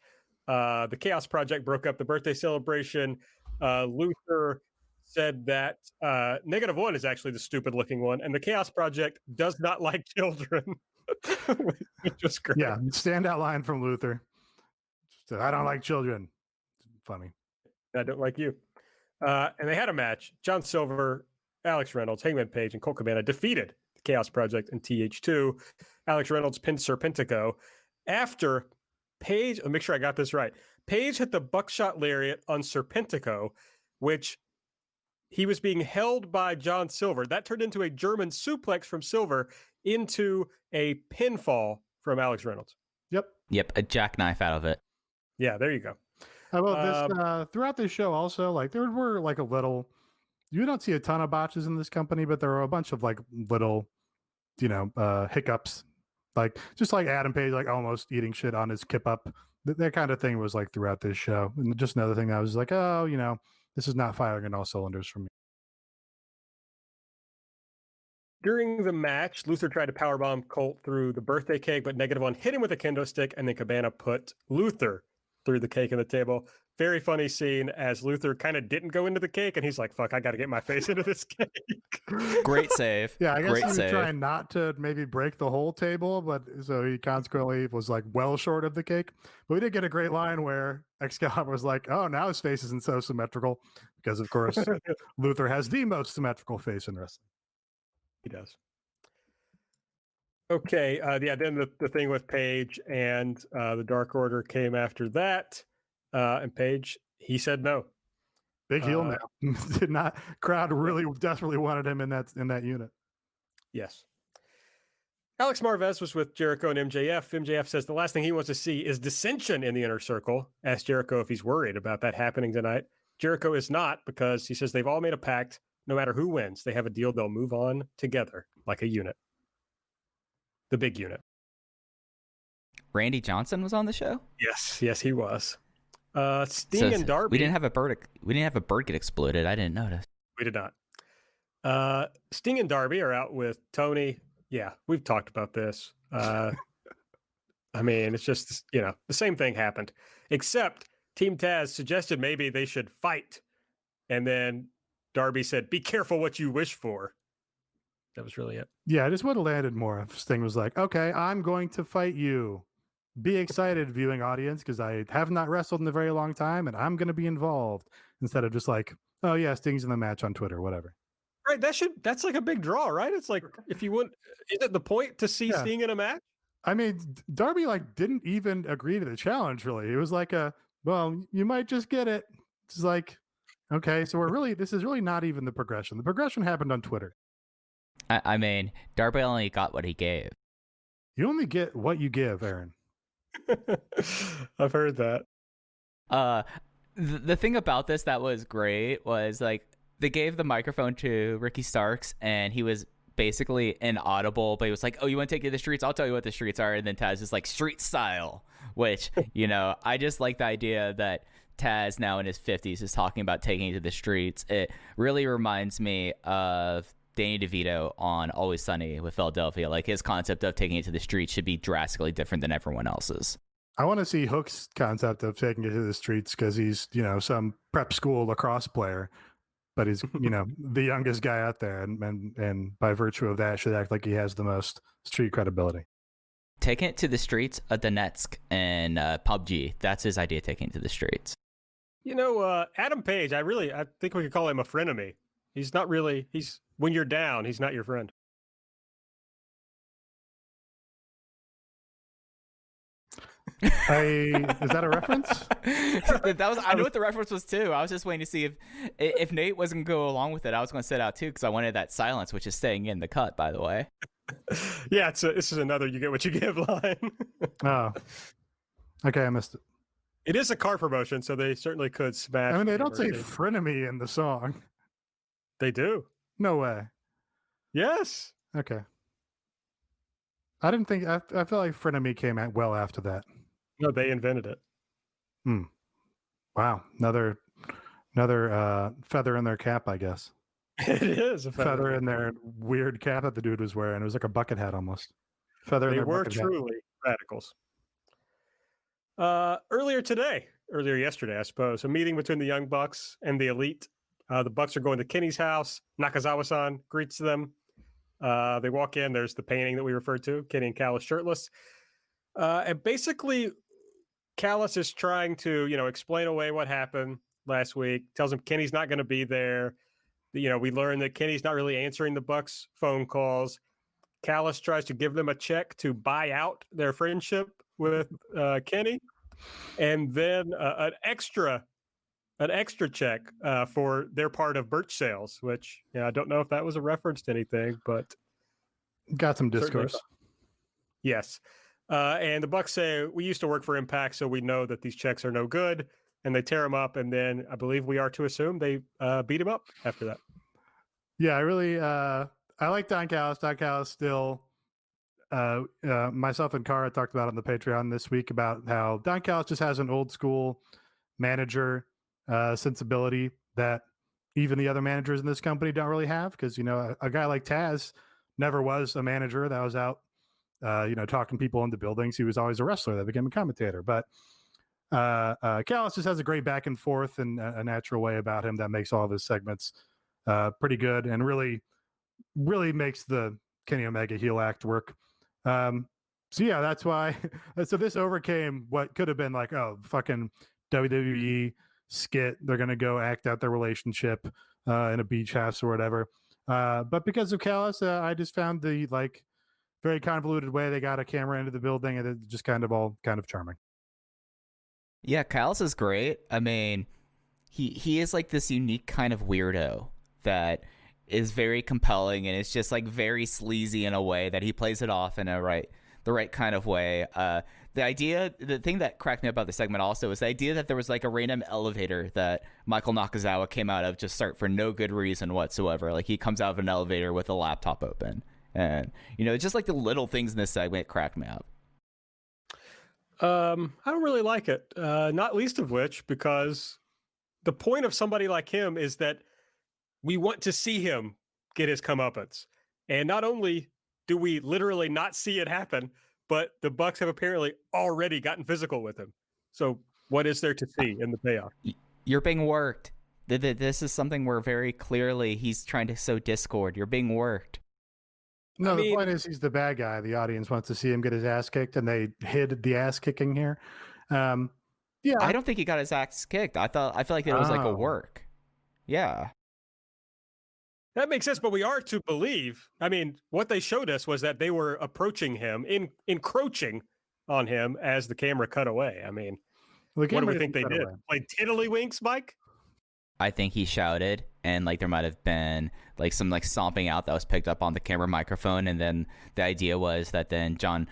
the Chaos Project broke up the birthday celebration. Luther said that -1 is actually the stupid looking one, and the Chaos Project does not like children. Which was great. Yeah, standout line from Luther. I don't like children. Funny. I don't like you. And they had a match. John Silver, Alex Reynolds, Hangman Page, and Colt Cabana defeated the Chaos Project in TH2. Alex Reynolds pinned Serpentico after Page. I'll make sure I got this right. Page hit the buckshot lariat on Serpentico, which he was being held by John Silver. That turned into a German suplex from Silver into a pinfall from Alex Reynolds. Yep, a jackknife out of it. Yeah, there you go. How about this? Throughout this show, also, like there were like a little. You don't see a ton of botches in this company, but there are a bunch of like little, hiccups, like just like Adam Page, like almost eating shit on his kip up. That kind of thing was like throughout this show, and just another thing I was like, oh, this is not firing on all cylinders for me. During the match, Luther tried to powerbomb Colt through the birthday cake, but -1 hit him with a kendo stick, and then Cabana put Luther through the cake on the table. Very funny scene as Luther kind of didn't go into the cake, and he's like, fuck, I got to get my face into this cake. Great save. Yeah, I guess Great he was save. trying not to maybe break the whole table, but so he consequently was like well short of the cake. But we did get a great line where Excalibur was like, oh, now his face isn't so symmetrical, because of course Luther has the most symmetrical face in wrestling. He does. Okay. Then the thing with Paige and the Dark Order came after that. And Paige, he said no. Big heel now. Did not. Crowd really desperately wanted him in that unit. Yes. Alex Marvez was with Jericho and MJF. MJF says the last thing he wants to see is dissension in the inner circle. Asked Jericho if he's worried about that happening tonight. Jericho is not, because he says they've all made a pact. No matter who wins, they have a deal. They'll move on together like a unit. The big unit. Randy Johnson was on the show? Yes, he was. Sting and Darby. We didn't have a bird get exploded. I didn't notice. We did not. Sting and Darby are out with Tony. Yeah, we've talked about this. I mean, it's just, the same thing happened, except Team Taz suggested maybe they should fight. And then Darby said, be careful what you wish for. That was really it. Yeah, I just would have landed more if Sting was like, okay, I'm going to fight you. Be excited, viewing audience, because I have not wrestled in a very long time and I'm going to be involved, instead of just like, oh yeah, Sting's in the match on Twitter, whatever. Right, that's like a big draw, right? It's like, if you wouldn't, is it the point to see Sting in a match? I mean, Darby didn't even agree to the challenge, really. It was like well, you might just get it. It's like, okay, so this is really not even the progression. The progression happened on Twitter. I mean, Darby only got what he gave. You only get what you give, Aaron. I've heard that. The thing about this that was great was they gave the microphone to Ricky Starks, and he was basically inaudible, but he was like, oh, you want to take you to the streets? I'll tell you what the streets are. And then Taz is like, street style, which, I just like the idea that Taz, now in his 50s, is talking about taking you to the streets. It really reminds me of Danny DeVito on Always Sunny with Philadelphia. Like, his concept of taking it to the streets should be drastically different than everyone else's. I want to see Hook's concept of taking it to the streets, because he's, some prep school lacrosse player, but he's, the youngest guy out there. And by virtue of that, should act like he has the most street credibility. Taking it to the streets of Donetsk and PUBG. That's his idea, taking it to the streets. Adam Page, I think we could call him a frenemy. He's not really, when you're down, he's not your friend. Is that a reference? I knew what the reference was too. I was just waiting to see if Nate wasn't going to go along with it. I was going to sit out too, because I wanted that silence, which is staying in the cut, by the way. Yeah, this is another "you get what you give" line. Oh, okay, I missed it. It is a car promotion, so they certainly could smash. I mean, they don't say frenemy in the song. They do. No way. Yes. Okay. I didn't think. I feel like frenemy came out well after that. No, they invented it. Wow, another feather in their cap, I guess. It is a feather in their weird cap that the dude was wearing. It was like a bucket hat almost. Feather. They in their were bucket truly radicals. Earlier yesterday, I suppose, a meeting between the Young Bucks and the Elite. The Bucks are going to Kenny's house. Nakazawa-san greets them. They walk in. There's the painting that we referred to, Kenny and Callis shirtless. And basically, Callis is trying to, explain away what happened last week. Tells him Kenny's not going to be there. We learned that Kenny's not really answering the Bucks' phone calls. Callis tries to give them a check to buy out their friendship with Kenny, and then an extra check for their part of merch sales, which I don't know if that was a reference to anything, but got some discourse. Yes. And the Bucks say, we used to work for Impact, so we know that these checks are no good, and they tear him up. And then I believe we are to assume they beat him up after that. Yeah, I really, I like Don Callis. Don Callis still, myself and Cara talked about on the Patreon this week about how Don Callis just has an old school manager sensibility that even the other managers in this company don't really have, because a guy like Taz never was a manager that was out talking people into buildings. He was always a wrestler that became a commentator. But Callis just has a great back and forth and a natural way about him that makes all of his segments pretty good, and really makes the Kenny Omega heel act work. So yeah, that's why. So this overcame what could have been like, oh, fucking WWE skit. They're going to go act out their relationship in a beach house or whatever. But because of Callis, I just found the very convoluted way they got a camera into the building, and it's just kind of all kind of charming. Yeah, Callis is great. I mean, he is like this unique kind of weirdo that is very compelling, and it's just like very sleazy in a way that he plays it off in the right kind of way. The thing that cracked me up about the segment also is the idea that there was like a random elevator that Michael Nakazawa came out of just for no good reason whatsoever. Like he comes out of an elevator with a laptop open, and just like the little things in this segment cracked me up. I don't really like it, not least of which because the point of somebody like him is that we want to see him get his comeuppance. And not only do we literally not see it happen, but the Bucks have apparently already gotten physical with him. So what is there to see in the payoff? You're being worked. This is something where very clearly he's trying to sow discord. You're being worked. No, the point is he's the bad guy. The audience wants to see him get his ass kicked, and they hid the ass kicking here. Yeah, I don't think he got his ass kicked. I feel like it was like a work. Yeah, that makes sense. But we are to believe. I mean, what they showed us was that they were approaching him, encroaching on him as the camera cut away. I mean, what do we think they did? Like tiddlywinks, Mike? I think he shouted, and like there might have been like some like stomping out that was picked up on the camera microphone, and then the idea was that then Don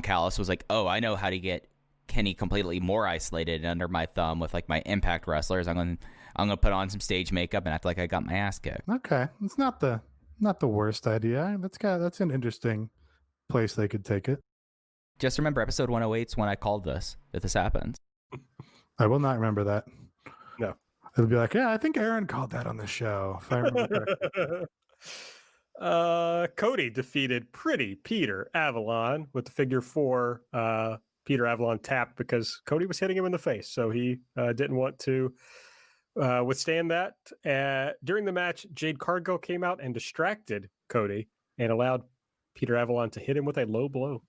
Callis was like, "Oh, I know how to get Kenny completely more isolated and under my thumb with like my Impact wrestlers. I'm gonna put on some stage makeup and act like I got my ass kicked." Okay, it's not the worst idea. That's an interesting place they could take it. Just remember, episode 108 is when I called this happened. I will not remember that. No. It'll be like, yeah, I think Aaron called that on the show, if I remember correctly. Cody defeated Pretty Peter Avalon with the figure 4. Peter Avalon tapped because Cody was hitting him in the face, so he didn't want to withstand that. During the match, Jade Cargill came out and distracted Cody and allowed Peter Avalon to hit him with a low blow.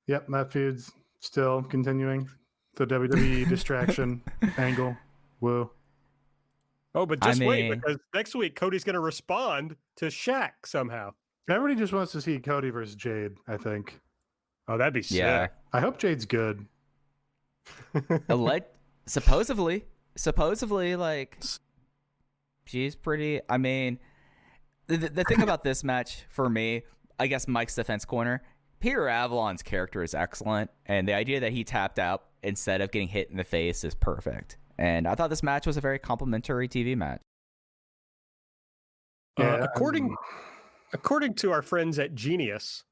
Yep, that feud's still continuing. The WWE distraction angle. Whoa. Oh, but wait, because next week Cody's going to respond to Shaq somehow. Everybody just wants to see Cody versus Jade, I think. Oh, that'd be sick. Yeah. I hope Jade's good. Supposedly, like, she's pretty. I mean, the thing about this match for me, I guess Mike's defense corner, Peter Avalon's character is excellent, and the idea that he tapped out instead of getting hit in the face is perfect. And I thought this match was a very complimentary TV match. According to our friends at Genius,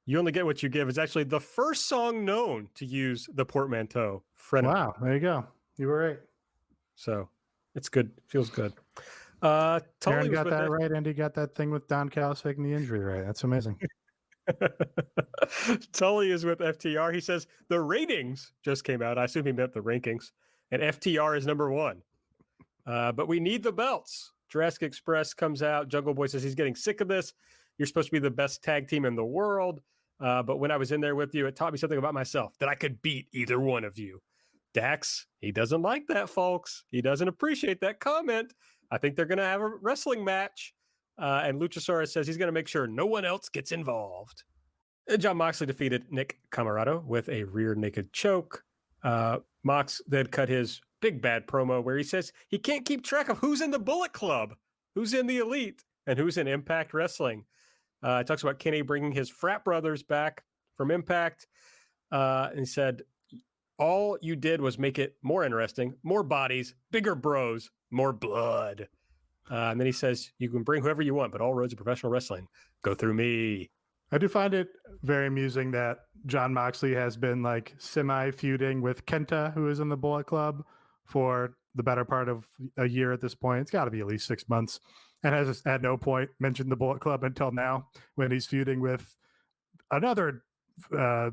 You Only Get What You Give is actually the first song known to use the portmanteau. Wow, there you go. You were right. So it's good. Feels good. Aaron got that right. Andy got that thing with Don Callis faking the injury right. That's amazing. Tully is with FTR. He says the ratings just came out. I assume he meant the rankings. And FTR is number 1. But we need the belts. Jurassic Express comes out. Jungle Boy says he's getting sick of this. You're supposed to be the best tag team in the world. But when I was in there with you, it taught me something about myself, that I could beat either one of you. Dax, he doesn't like that, folks. He doesn't appreciate that comment. I think they're going to have a wrestling match. And Luchasaurus says he's going to make sure no one else gets involved. Jon Moxley defeated Nick Camarado with a rear naked choke. Mox then cut his big bad promo where he says he can't keep track of who's in the Bullet Club, who's in the Elite, and who's in Impact Wrestling. He talks about Kenny bringing his frat brothers back from Impact. And he said, all you did was make it more interesting, more bodies, bigger bros, more blood. And then he says, you can bring whoever you want, but all roads of professional wrestling go through me. I do find it very amusing that Jon Moxley has been like semi-feuding with Kenta, who is in the Bullet Club, for the better part of a year at this point. It's got to be at least 6 months. And has at no point mentioned the Bullet Club until now, when he's feuding with another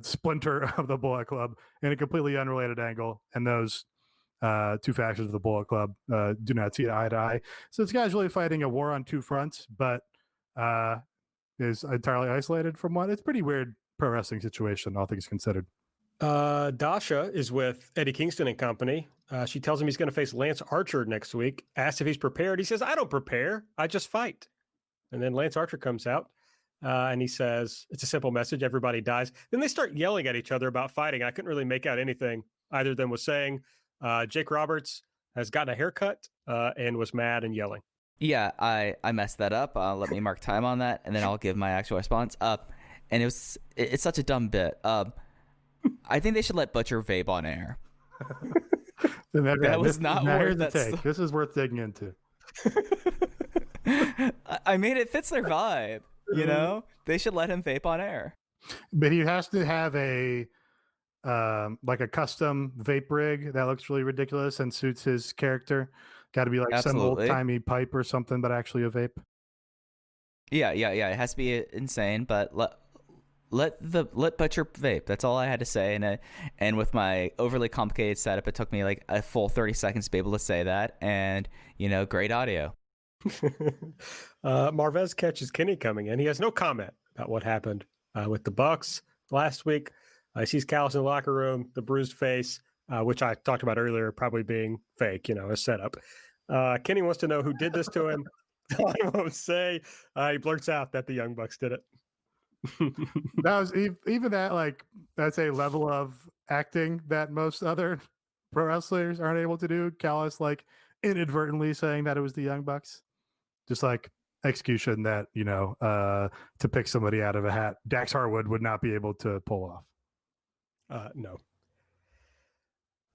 splinter of the Bullet Club in a completely unrelated angle. And those two factions of the Bullet Club do not see eye to eye. So this guy's really fighting a war on two fronts, but is entirely isolated from one. It's a pretty weird pro wrestling situation, all things considered. Dasha is with Eddie Kingston and company. She tells him he's going to face Lance Archer next week. Asks if he's prepared. He says, I don't prepare. I just fight. And then Lance Archer comes out. And he says, it's a simple message. Everybody dies. Then they start yelling at each other about fighting. I couldn't really make out anything either of them was saying. Jake Roberts has gotten a haircut and was mad and yelling. Yeah, I messed that up. Let me mark time on that, and then I'll give my actual response. And it's such a dumb bit. I think they should let Butcher vape on air. That was not worth that. This is worth digging into. I mean, it fits their vibe. You know, they should let him vape on air. But he has to have a like a custom vape rig that looks really ridiculous and suits his character. Got to be like some old timey pipe or something, but actually a vape. Yeah. It has to be insane, but let Butcher vape. That's all I had to say. And with my overly complicated setup, it took me like a full 30 seconds to be able to say that. And great audio. Marvez catches Kenny coming in. He has no comment about what happened with the Bucks last week. He sees Callis in the locker room, the bruised face, which I talked about earlier, probably being fake, a setup. Kenny wants to know who did this to him. I won't say. He blurts out that the Young Bucks did it. That was even that, like, that's a level of acting that most other pro wrestlers aren't able to do. Callis, like, inadvertently saying that it was the Young Bucks. Just like execution that, to pick somebody out of a hat, Dax Harwood would not be able to pull off. No.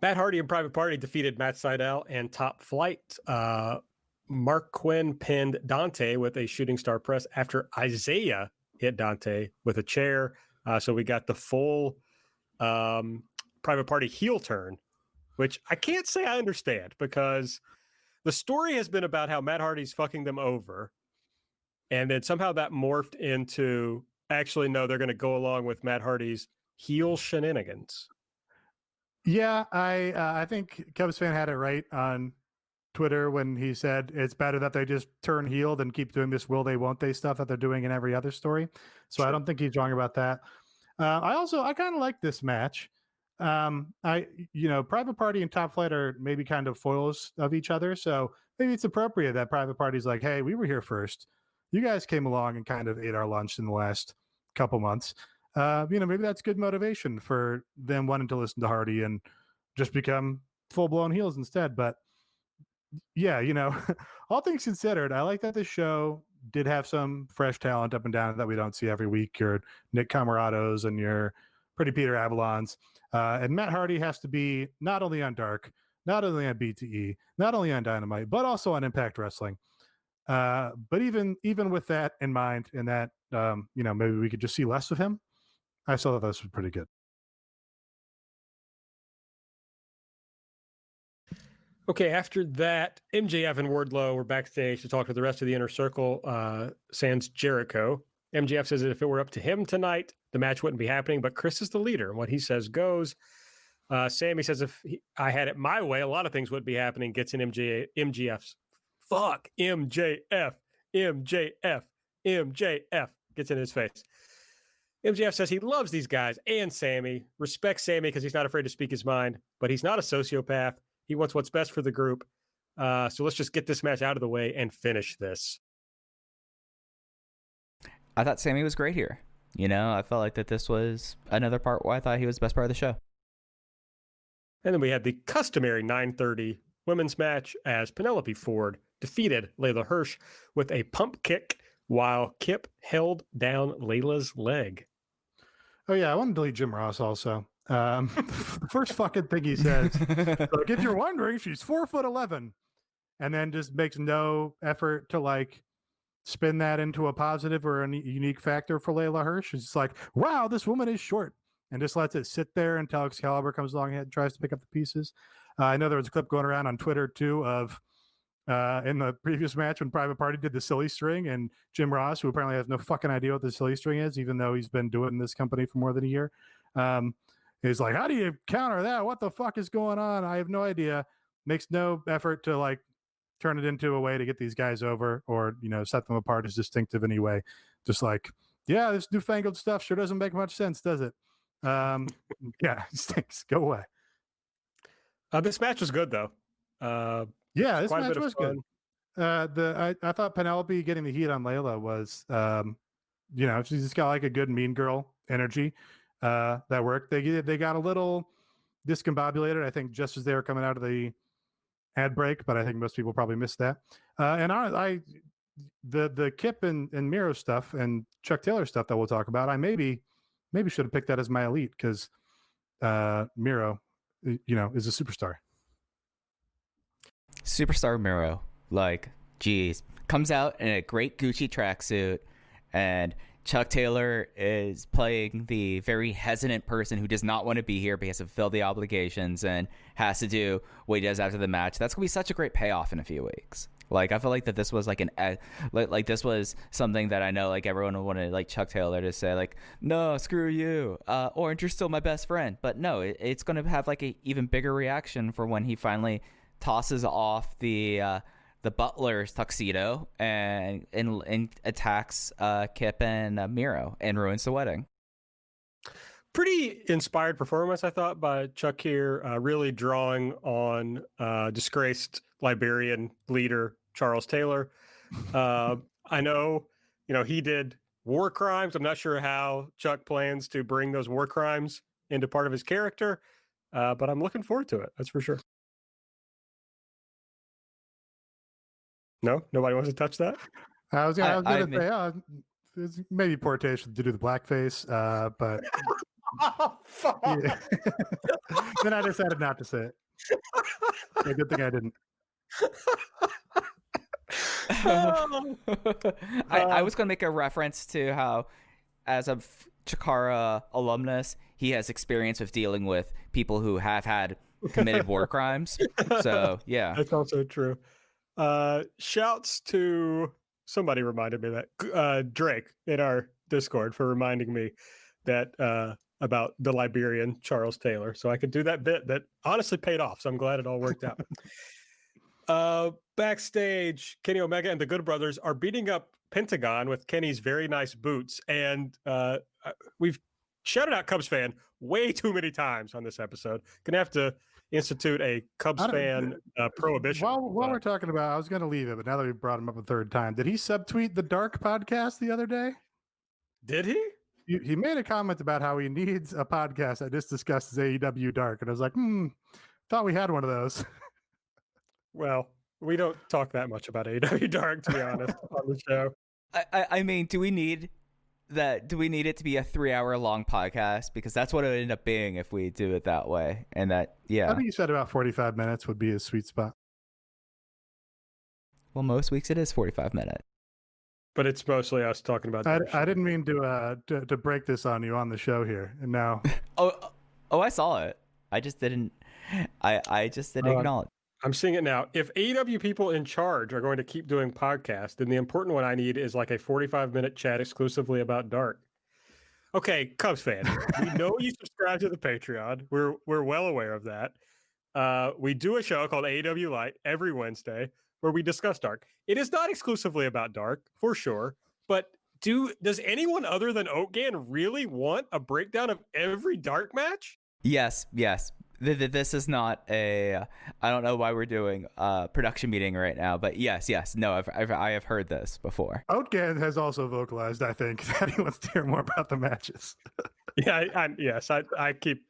Matt Hardy and Private Party defeated Matt Sydal and Top Flight. Mark Quinn pinned Dante with a shooting star press after Isaiah hit Dante with a chair. So we got the full Private Party heel turn, which I can't say I understand because the story has been about how Matt Hardy's fucking them over. And then somehow that morphed into actually, no, they're going to go along with Matt Hardy's heel shenanigans. Yeah, I think Cubs fan had it right on Twitter when he said it's better that they just turn heel than keep doing this will they, won't they stuff that they're doing in every other story. So sure. I don't think he's wrong about that. I kind of like this match. Private Party and Top Flight are maybe kind of foils of each other. So maybe it's appropriate that Private Party's like, hey, we were here first. You guys came along and kind of ate our lunch in the last couple months. Maybe that's good motivation for them wanting to listen to Hardy and just become full-blown heels instead. But yeah, all things considered, I like that the show did have some fresh talent up and down that we don't see every week. Your Nick Camarados and your Pretty Peter Avalons. And Matt Hardy has to be not only on Dark, not only on BTE, not only on Dynamite, but also on Impact Wrestling. But even with that in mind, and that maybe we could just see less of him, I still thought this was pretty good. Okay, after that, MJF and Wardlow were backstage to talk to the rest of the Inner Circle, sans Jericho. MJF says that if it were up to him tonight, the match wouldn't be happening, but Chris is the leader, and what he says goes. Sammy says if I had it my way, a lot of things wouldn't be happening, gets in MJF's. Fuck, MJF, gets in his face. MJF says he loves these guys and Sammy, respects Sammy because he's not afraid to speak his mind, but he's not a sociopath. He wants what's best for the group. So let's just get this match out of the way and finish this. I thought Sammy was great here. I felt like that this was another part where I thought he was the best part of the show. And then we had the customary 9:30 women's match as Penelope Ford defeated Layla Hirsch with a pump kick while Kip held down Layla's leg. Oh, yeah. I want to delete Jim Ross also. The first fucking thing he says, like, if you're wondering, she's 4'11", and then just makes no effort to like spin that into a positive or a unique factor for Layla Hirsch. It's like, wow, this woman is short, and just lets it sit there until Excalibur comes along and tries to pick up the pieces. I know there was a clip going around on Twitter too of in the previous match when Private Party did the silly string, and Jim Ross, who apparently has no fucking idea what the silly string is, even though he's been doing it in this company for more than a year. He's like, how do you counter that? What the fuck is going on? I have no idea. Makes no effort to like turn it into a way to get these guys over or, set them apart as distinctive anyway. Just like, yeah, this newfangled stuff sure doesn't make much sense, does it? Yeah, it stinks. Go away. This match was good though. Yeah, this match was good. I thought Penelope getting the heat on Layla was she's just got like a good mean girl energy that worked. They got a little discombobulated, I think, just as they were coming out of the ad break, but I think most people probably missed that. And the Kip and Miro stuff and Chuck Taylor stuff that we'll talk about, I maybe should have picked that as my elite because Miro, is a superstar. Superstar Miro, like, geez, comes out in a great Gucci tracksuit, and Chuck Taylor is playing the very hesitant person who does not want to be here because of fulfill the obligations and has to do what he does after the match. That's gonna be such a great payoff in a few weeks. Like, I feel like that this was like like this was something that I know like everyone would want to like Chuck Taylor to say like, no, screw you, Orange, you're still my best friend. But no, it's gonna have like a even bigger reaction for when he finally tosses off the butler's tuxedo and attacks Kip and Miro and ruins the wedding. Pretty inspired performance, I thought, by Chuck here, really drawing on disgraced Liberian leader Charles Taylor. I know, he did war crimes. I'm not sure how Chuck plans to bring those war crimes into part of his character, but I'm looking forward to it. That's for sure. No, nobody wants to touch that. I was going to say, it's maybe poor taste to do the blackface, but oh, fuck. Yeah. Then I decided not to say it. Yeah, good thing I didn't. I was going to make a reference to how, as a Chikara alumnus, he has experience with dealing with people who have had committed war crimes. So, yeah. That's also true. Shouts to somebody reminded me that Drake in our Discord for reminding me that about the Liberian Charles Taylor. So I could do that bit that honestly paid off. So I'm glad it all worked out. Backstage, Kenny Omega and the Good Brothers are beating up Pentagon with Kenny's very nice boots. And we've shouted out Cubs fan way too many times on this episode. Gonna have to institute a Cubs fan prohibition. While we're talking about, I was going to leave it, but now that we've brought him up a third time, did he subtweet the Dark podcast the other day? Did he? He made a comment about how he needs a podcast that just discusses AEW Dark, and I was like, thought we had one of those. Well, we don't talk that much about AEW Dark, to be honest, on the show. I mean, do we need it to be a 3-hour long podcast? Because that's what it would end up being if we do it that way. And that, yeah. I think you said about 45 minutes would be a sweet spot. Well, most weeks it is 45 minutes. But it's mostly us talking about. I didn't mean to break this on you on the show here, and now. oh, I saw it. I just didn't. I just didn't acknowledge. I'm seeing it now. If AEW people in charge are going to keep doing podcasts, then the important one I need is like a 45-minute chat exclusively about Dark. Okay, Cubs fan, we know you subscribe to the Patreon. We're well aware of that. We do a show called AEW Light every Wednesday where we discuss Dark. It is not exclusively about Dark, for sure, but does anyone other than Oatgan really want a breakdown of every Dark match? Yes. This is not a. I don't know why we're doing a production meeting right now, but yes. No, I have heard this before. Outgan has also vocalized, I think, that he wants to hear more about the matches. Yeah, I keep.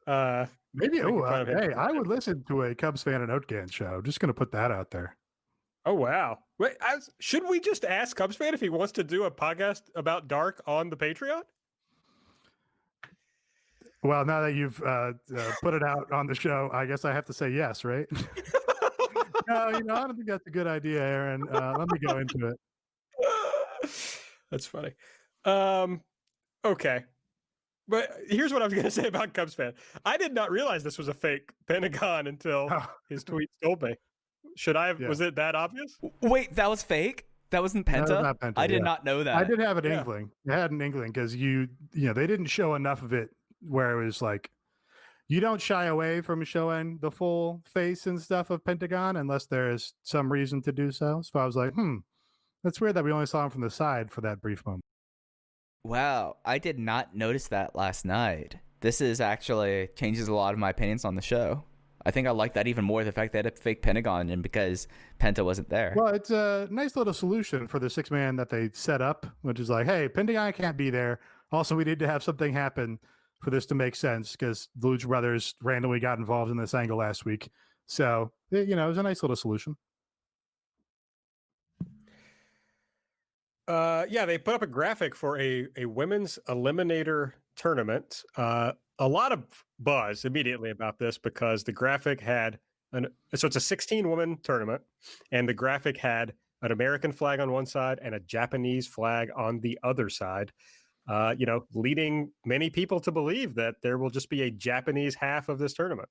Maybe. Hey, I would listen to a Cubs fan and Outgan show. Just going to put that out there. Oh wow! Wait, should we just ask Cubs fan if he wants to do a podcast about Dark on the Patreon? Well, now that you've put it out on the show, I guess I have to say yes, right? No, I don't think that's a good idea, Aaron. Let me go into it. That's funny. Okay. But here's what I was going to say about Cubs fan. I did not realize this was a fake Pentagon until his tweets told me. Should I have? Yeah. Was it that obvious? Wait, that was fake? That wasn't Penta? That was not Penta, I did not know that. I did have an inkling. I had an inkling because they didn't show enough of it where it was like, you don't shy away from showing the full face and stuff of Pentagon unless there is some reason to do so. So I was like, that's weird that we only saw him from the side for that brief moment. Wow, I did not notice that last night. This is actually changes a lot of my opinions on the show. I think I like that even more, the fact that it fake Pentagon and because Penta wasn't there. Well, it's a nice little solution for the 6-man that they set up, which is like, hey, Pentagon can't be there. Also, we need to have something happen for this to make sense because the Lucha Brothers randomly got involved in this angle last week. So, it was a nice little solution. Yeah, they put up a graphic for a women's eliminator tournament. A lot of buzz immediately about this because the graphic had so it's a 16-woman tournament, and the graphic had an American flag on one side and a Japanese flag on the other side. Leading many people to believe that there will just be a Japanese half of this tournament.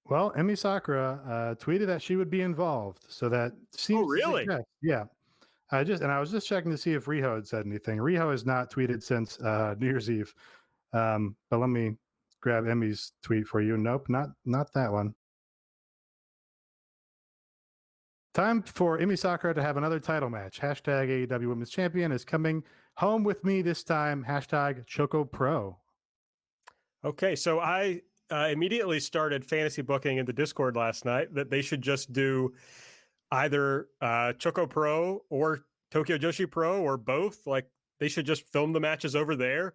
Well, Emi Sakura tweeted that she would be involved, so that seems. Oh, really? Yeah. I was just checking to see if Riho had said anything. Riho has not tweeted since New Year's Eve. But let me grab Emi's tweet for you. Nope, not that one. Time for Emi Sakura to have another title match. Hashtag AEW Women's Champion is coming home with me this time. Hashtag Choco Pro. Okay, so I immediately started fantasy booking in the Discord last night that they should just do either Choco Pro or Tokyo Joshi Pro or both. Like they should just film the matches over there.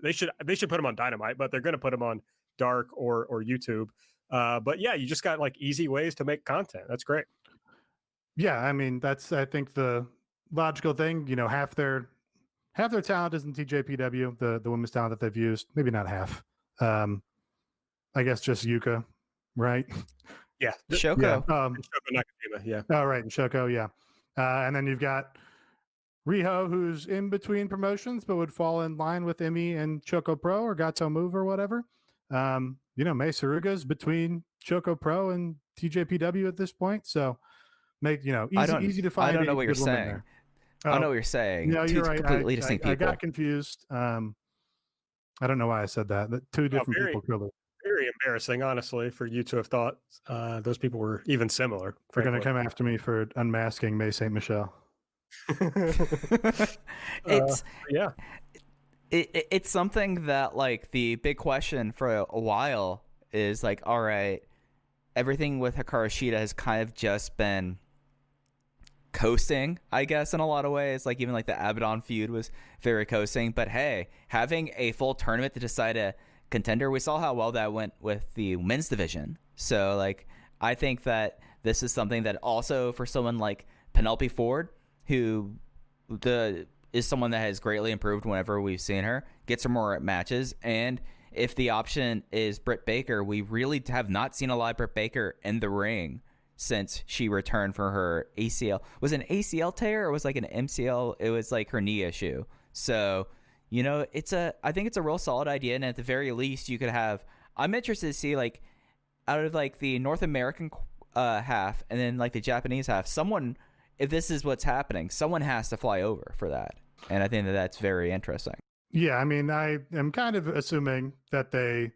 They should put them on Dynamite, but they're going to put them on Dark or YouTube. But yeah, you just got like easy ways to make content. That's great. Yeah, I mean that's I think the logical thing. Half their talent is in TJPW, the women's talent that they've used. Maybe not half. I guess just Yuka, right? Yeah, Shoko. Yeah. Shoko Nakajima, yeah. Oh, right, and Shoko, yeah. And then you've got Riho, who's in between promotions, but would fall in line with Emi and Choco Pro or Gato Move or whatever. Mei Saruga's between Choco Pro and TJPW at this point, so easy to find. I don't know what you're saying. I know what you're saying. No, you're right. Completely distinct people. I got confused. I don't know why I said that. Two different people, clearly. Very embarrassing, honestly, for you to have thought those people were even similar. They're going to come after me for unmasking May St. Michelle. It's something that like the big question for a while is like, all right, everything with Hikaru Shida has kind of just been coasting, I guess, in a lot of ways. Like even like the Abaddon feud was very coasting, but hey, having a full tournament to decide a contender, we saw how well that went with the men's division. So like I think that this is something that also for someone like Penelope Ford, who is someone that has greatly improved whenever we've seen her, gets her more matches. And if the option is Britt Baker, we really have not seen a lot of Britt Baker in the ring since she returned for her ACL. Was it an ACL tear or was it like an MCL? It was like her knee issue. So, I think it's a real solid idea. And at the very least, you could have, I'm interested to see like out of like the North American half and then like the Japanese half, someone, if this is what's happening, someone has to fly over for that. And I think that that's very interesting. Yeah, I mean, I am kind of assuming that they,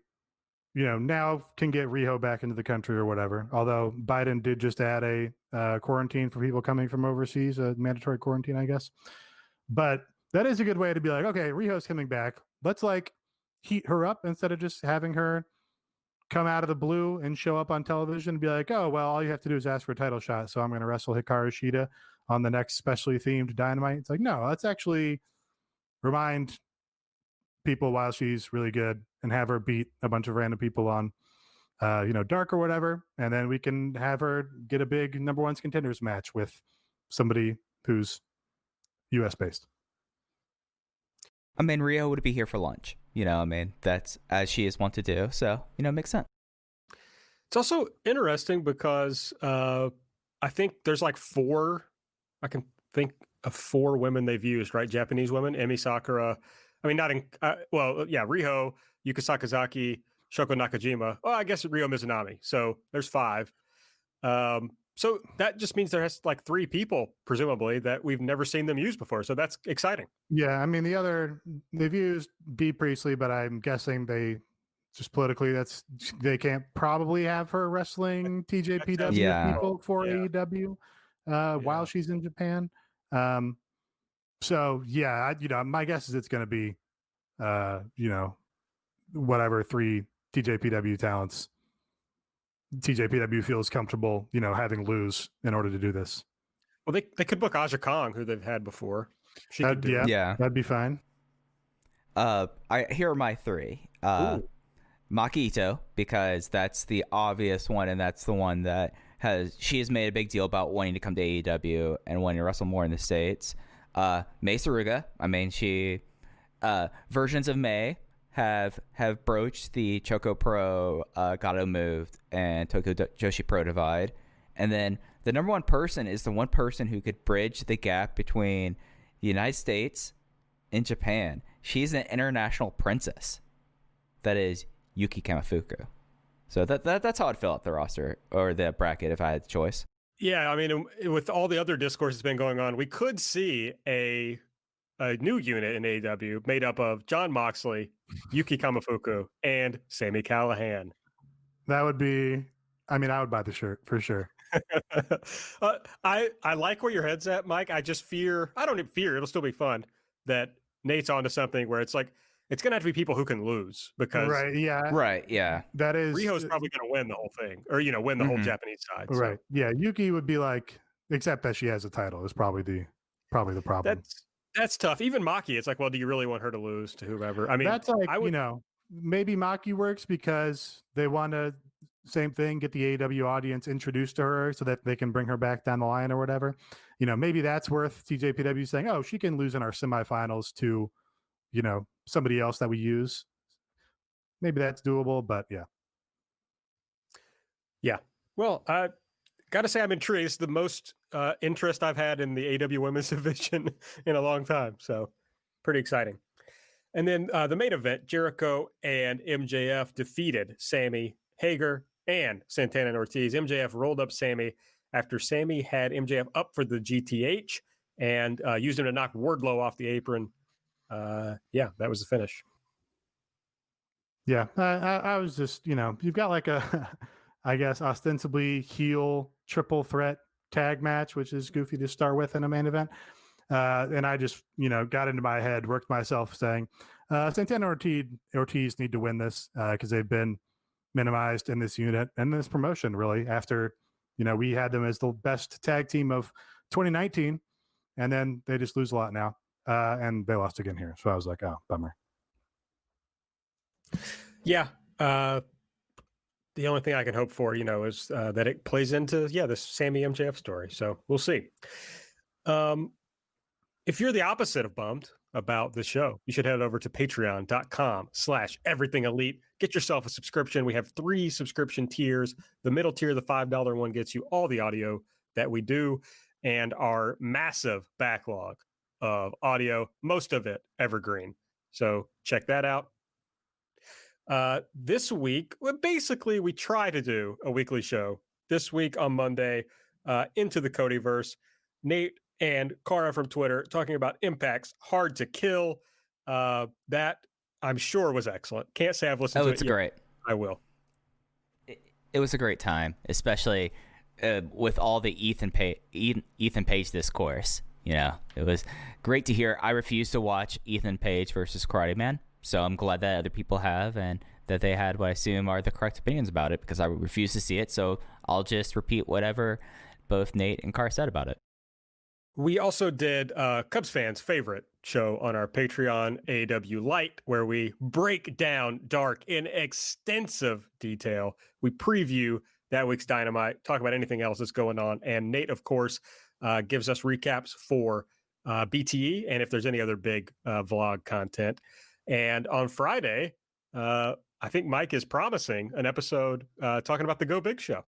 now can get Riho back into the country or whatever. Although Biden did just add a quarantine for people coming from overseas, a mandatory quarantine, I guess. But that is a good way to be like, okay, Riho's coming back. Let's like heat her up instead of just having her come out of the blue and show up on television and be like, oh, well, all you have to do is ask for a title shot. So I'm going to wrestle Hikaru Shida on the next specially themed Dynamite. It's like, no, let's actually remind people while she's really good and have her beat a bunch of random people on, Dark or whatever. And then we can have her get a big number one contenders match with somebody who's US based. I mean, Rio would be here for lunch. That's as she is wont to do. So, it makes sense. It's also interesting because I think there's like I can think of 4 women they've used, right? Japanese women, Emi Sakura. I mean, not in, Riho, Yuka Sakazaki, Shoko Nakajima. Well, I guess Ryo Mizunami. So there's 5. So that just means there has like 3 people, presumably, that we've never seen them use before. So that's exciting. Yeah, I mean, they've used B. Priestley, but I'm guessing they just politically, they can't probably have her wrestling TJPW people for AEW while she's in Japan. So yeah, my guess is it's going to be, whatever 3 TJPW talents TJPW feels comfortable, having lose in order to do this. Well, they could book Aja Kong, who they've had before. She could do it. Yeah. That'd be fine. Here are my three. Maki Ito, because that's the obvious one, and that's the one that she has made a big deal about wanting to come to AEW and wanting to wrestle more in the States. Mei Saruga, I mean, she versions of Mei have broached the Choco Pro Gato move and Tokyo Joshi Pro divide, and then the number one person is the one person who could bridge the gap between the United States and Japan. She's an international princess. That is Yuki Kamifuku. So that's how I'd fill out the roster or the bracket if I had the choice. Yeah, I mean, with all the other discourse that's been going on, we could see a new unit in AEW made up of Jon Moxley, Yuki Kamifuku, and Sami Callihan. That would be, I would buy the shirt for sure. I like where your head's at, Mike. I just fear, I don't even fear, it'll still be fun, that Nate's onto something where it's like, it's going to have to be people who can lose because Right, yeah. That is Riho's probably going to win the whole thing or, win the whole Japanese side. Right. So. Yeah. Yuki would be like, except that she has a title is probably the problem. That's tough. Even Maki, it's like, well, do you really want her to lose to whoever? I mean, that's like, maybe Maki works because they want to, same thing, get the AEW audience introduced to her so that they can bring her back down the line or whatever. Maybe that's worth TJPW saying, oh, she can lose in our semifinals to, somebody else that we use. Maybe that's doable, but yeah. Yeah. Well, I got to say I'm intrigued. It's the most interest I've had in the AEW women's division in a long time. So pretty exciting. And then the main event, Jericho and MJF defeated Sammy, Hager, and Santana and Ortiz. MJF rolled up Sammy after Sammy had MJF up for the GTH and used him to knock Wardlow off the apron. Yeah, that was the finish. Yeah, I was just, you've got like a, I guess, ostensibly heel triple threat tag match, which is goofy to start with in a main event. And I just, got into my head, worked myself saying, Santana Ortiz need to win this because they've been minimized in this unit and this promotion, really, after, we had them as the best tag team of 2019. And then they just lose a lot now. And they lost again here. So I was like, oh, bummer. Yeah. The only thing I can hope for, is that it plays into, this Sammy MJF story. So we'll see. If you're the opposite of bummed about the show, you should head over to patreon.com/everythingelite. Get yourself a subscription. We have 3 subscription tiers. The middle tier, the $5 one, gets you all the audio that we do and our massive backlog of audio, most of it evergreen. So check that out. This week, basically, we try to do a weekly show. This week on Monday, Into the Codyverse, Nate and Cara from Twitter talking about Impact's Hard to Kill. That I'm sure was excellent. Can't say I've listened to it. It's great. I will. It was a great time, especially with all the Ethan Page discourse. It was great to hear. I refuse to watch Ethan Page versus Karate Man. So I'm glad that other people have and that they had what I assume are the correct opinions about it because I refuse to see it. So I'll just repeat whatever both Nate and Car said about it. We also did Cubs fans' favorite show on our Patreon, AEW Light, where we break down Dark in extensive detail. We preview that week's Dynamite, talk about anything else that's going on. And Nate, of course, gives us recaps for BTE and if there's any other big vlog content. And on Friday, I think Mike is promising an episode talking about the Go Big show.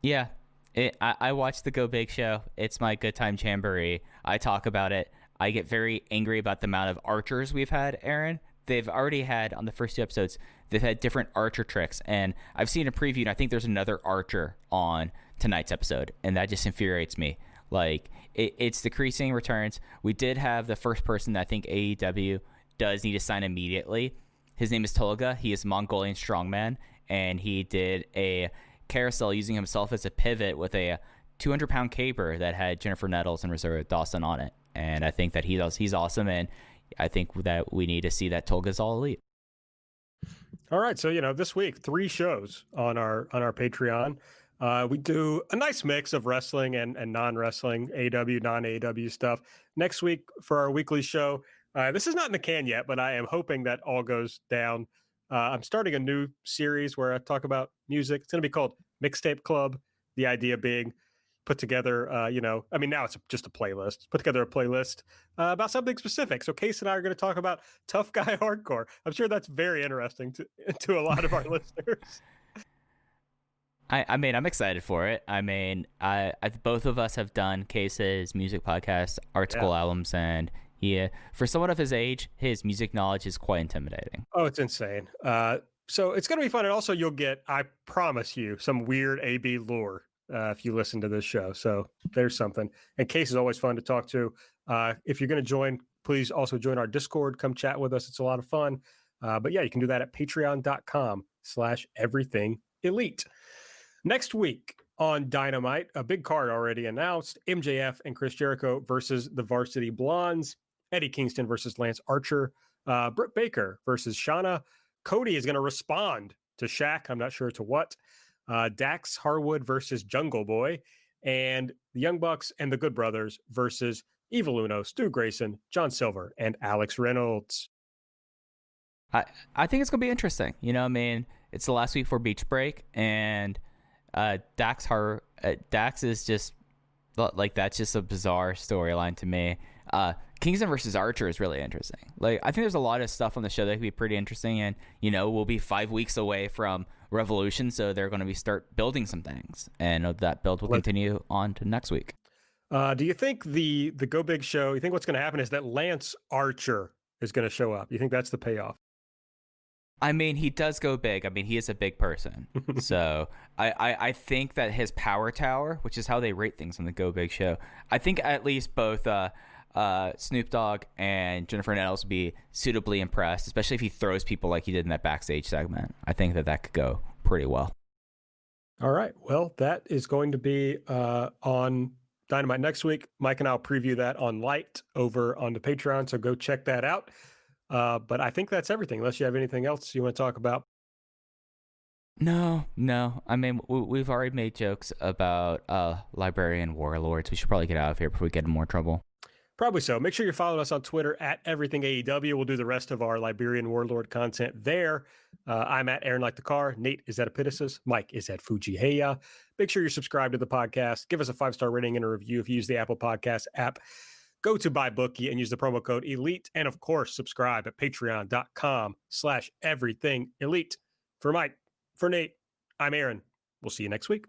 Yeah, I watched the Go Big show. It's my good time jamboree. I talk about it. I get very angry about the amount of archers we've had, Aaron. They've already had, on the first 2 episodes, they've had different archer tricks. And I've seen a preview, and I think there's another archer on tonight's episode. And that just infuriates me. Like, it's decreasing returns. We did have the first person that I think AEW does need to sign immediately. His name is Tolga. He is Mongolian strongman, and he did a carousel using himself as a pivot with a 200-pound caper that had Jennifer Nettles and Rosario Dawson on it. And I think that he's awesome, and I think that we need to see that Tolga's all elite. All right. So, this week, 3 shows on our Patreon. We do a nice mix of wrestling and non-wrestling, AEW, non-AEW stuff. Next week for our weekly show, this is not in the can yet, but I am hoping that all goes down. I'm starting a new series where I talk about music. It's going to be called Mixtape Club. The idea being put together, now it's just a playlist. Put together a playlist about something specific. So Case and I are going to talk about tough guy hardcore. I'm sure that's very interesting to a lot of our listeners. I'm excited for it. I both of us have done Case's music podcast, Art School albums, and for someone of his age, his music knowledge is quite intimidating. Oh, it's insane. So it's going to be fun. And also you'll get, I promise you, some weird AB lore if you listen to this show. So there's something. And Case is always fun to talk to. If you're going to join, please also join our Discord. Come chat with us. It's a lot of fun. But yeah, you can do that at patreon.com/everythingelite. Next week on Dynamite, a big card already announced, MJF and Chris Jericho versus the Varsity Blondes, Eddie Kingston versus Lance Archer, Britt Baker versus Shauna. Cody is going to respond to Shaq. I'm not sure to what. Dax Harwood versus Jungle Boy, and the Young Bucks and the Good Brothers versus Evil Uno, Stu Grayson, John Silver, and Alex Reynolds. I think it's going to be interesting. It's the last week for Beach Break, and Dax is just that's just a bizarre storyline to me. Kingston versus Archer is really interesting. I think there's a lot of stuff on the show that could be pretty interesting, and we'll be 5 weeks away from Revolution, so they're going to start building some things, and that build will continue on to next week. Do you think the Go Big show? You think what's going to happen is that Lance Archer is going to show up? You think that's the payoff? He does go big. He is a big person. So I think that his power tower, which is how they rate things on the Go Big show, I think at least both Snoop Dogg and Jennifer Nettles will be suitably impressed, especially if he throws people like he did in that backstage segment. I think that could go pretty well. All right. Well, that is going to be on Dynamite next week. Mike and I will preview that on Light over on the Patreon, so go check that out. But I think that's everything, unless you have anything else you want to talk about. No. We've already made jokes about librarian warlords. We should probably get out of here before we get in more trouble. Probably so. Make sure you're following us on Twitter at Everything AEW. We'll do the rest of our Liberian Warlord content there. I'm at Aaron Like the Car. Nate is at Epitasis. Mike is at Fujiheya. Make sure you're subscribed to the podcast. Give us a 5-star rating and a review if you use the Apple Podcast app. Go to MyBookie and use the promo code ELITE. And of course, subscribe at patreon.com/everythingelite. For Mike, for Nate, I'm Aaron. We'll see you next week.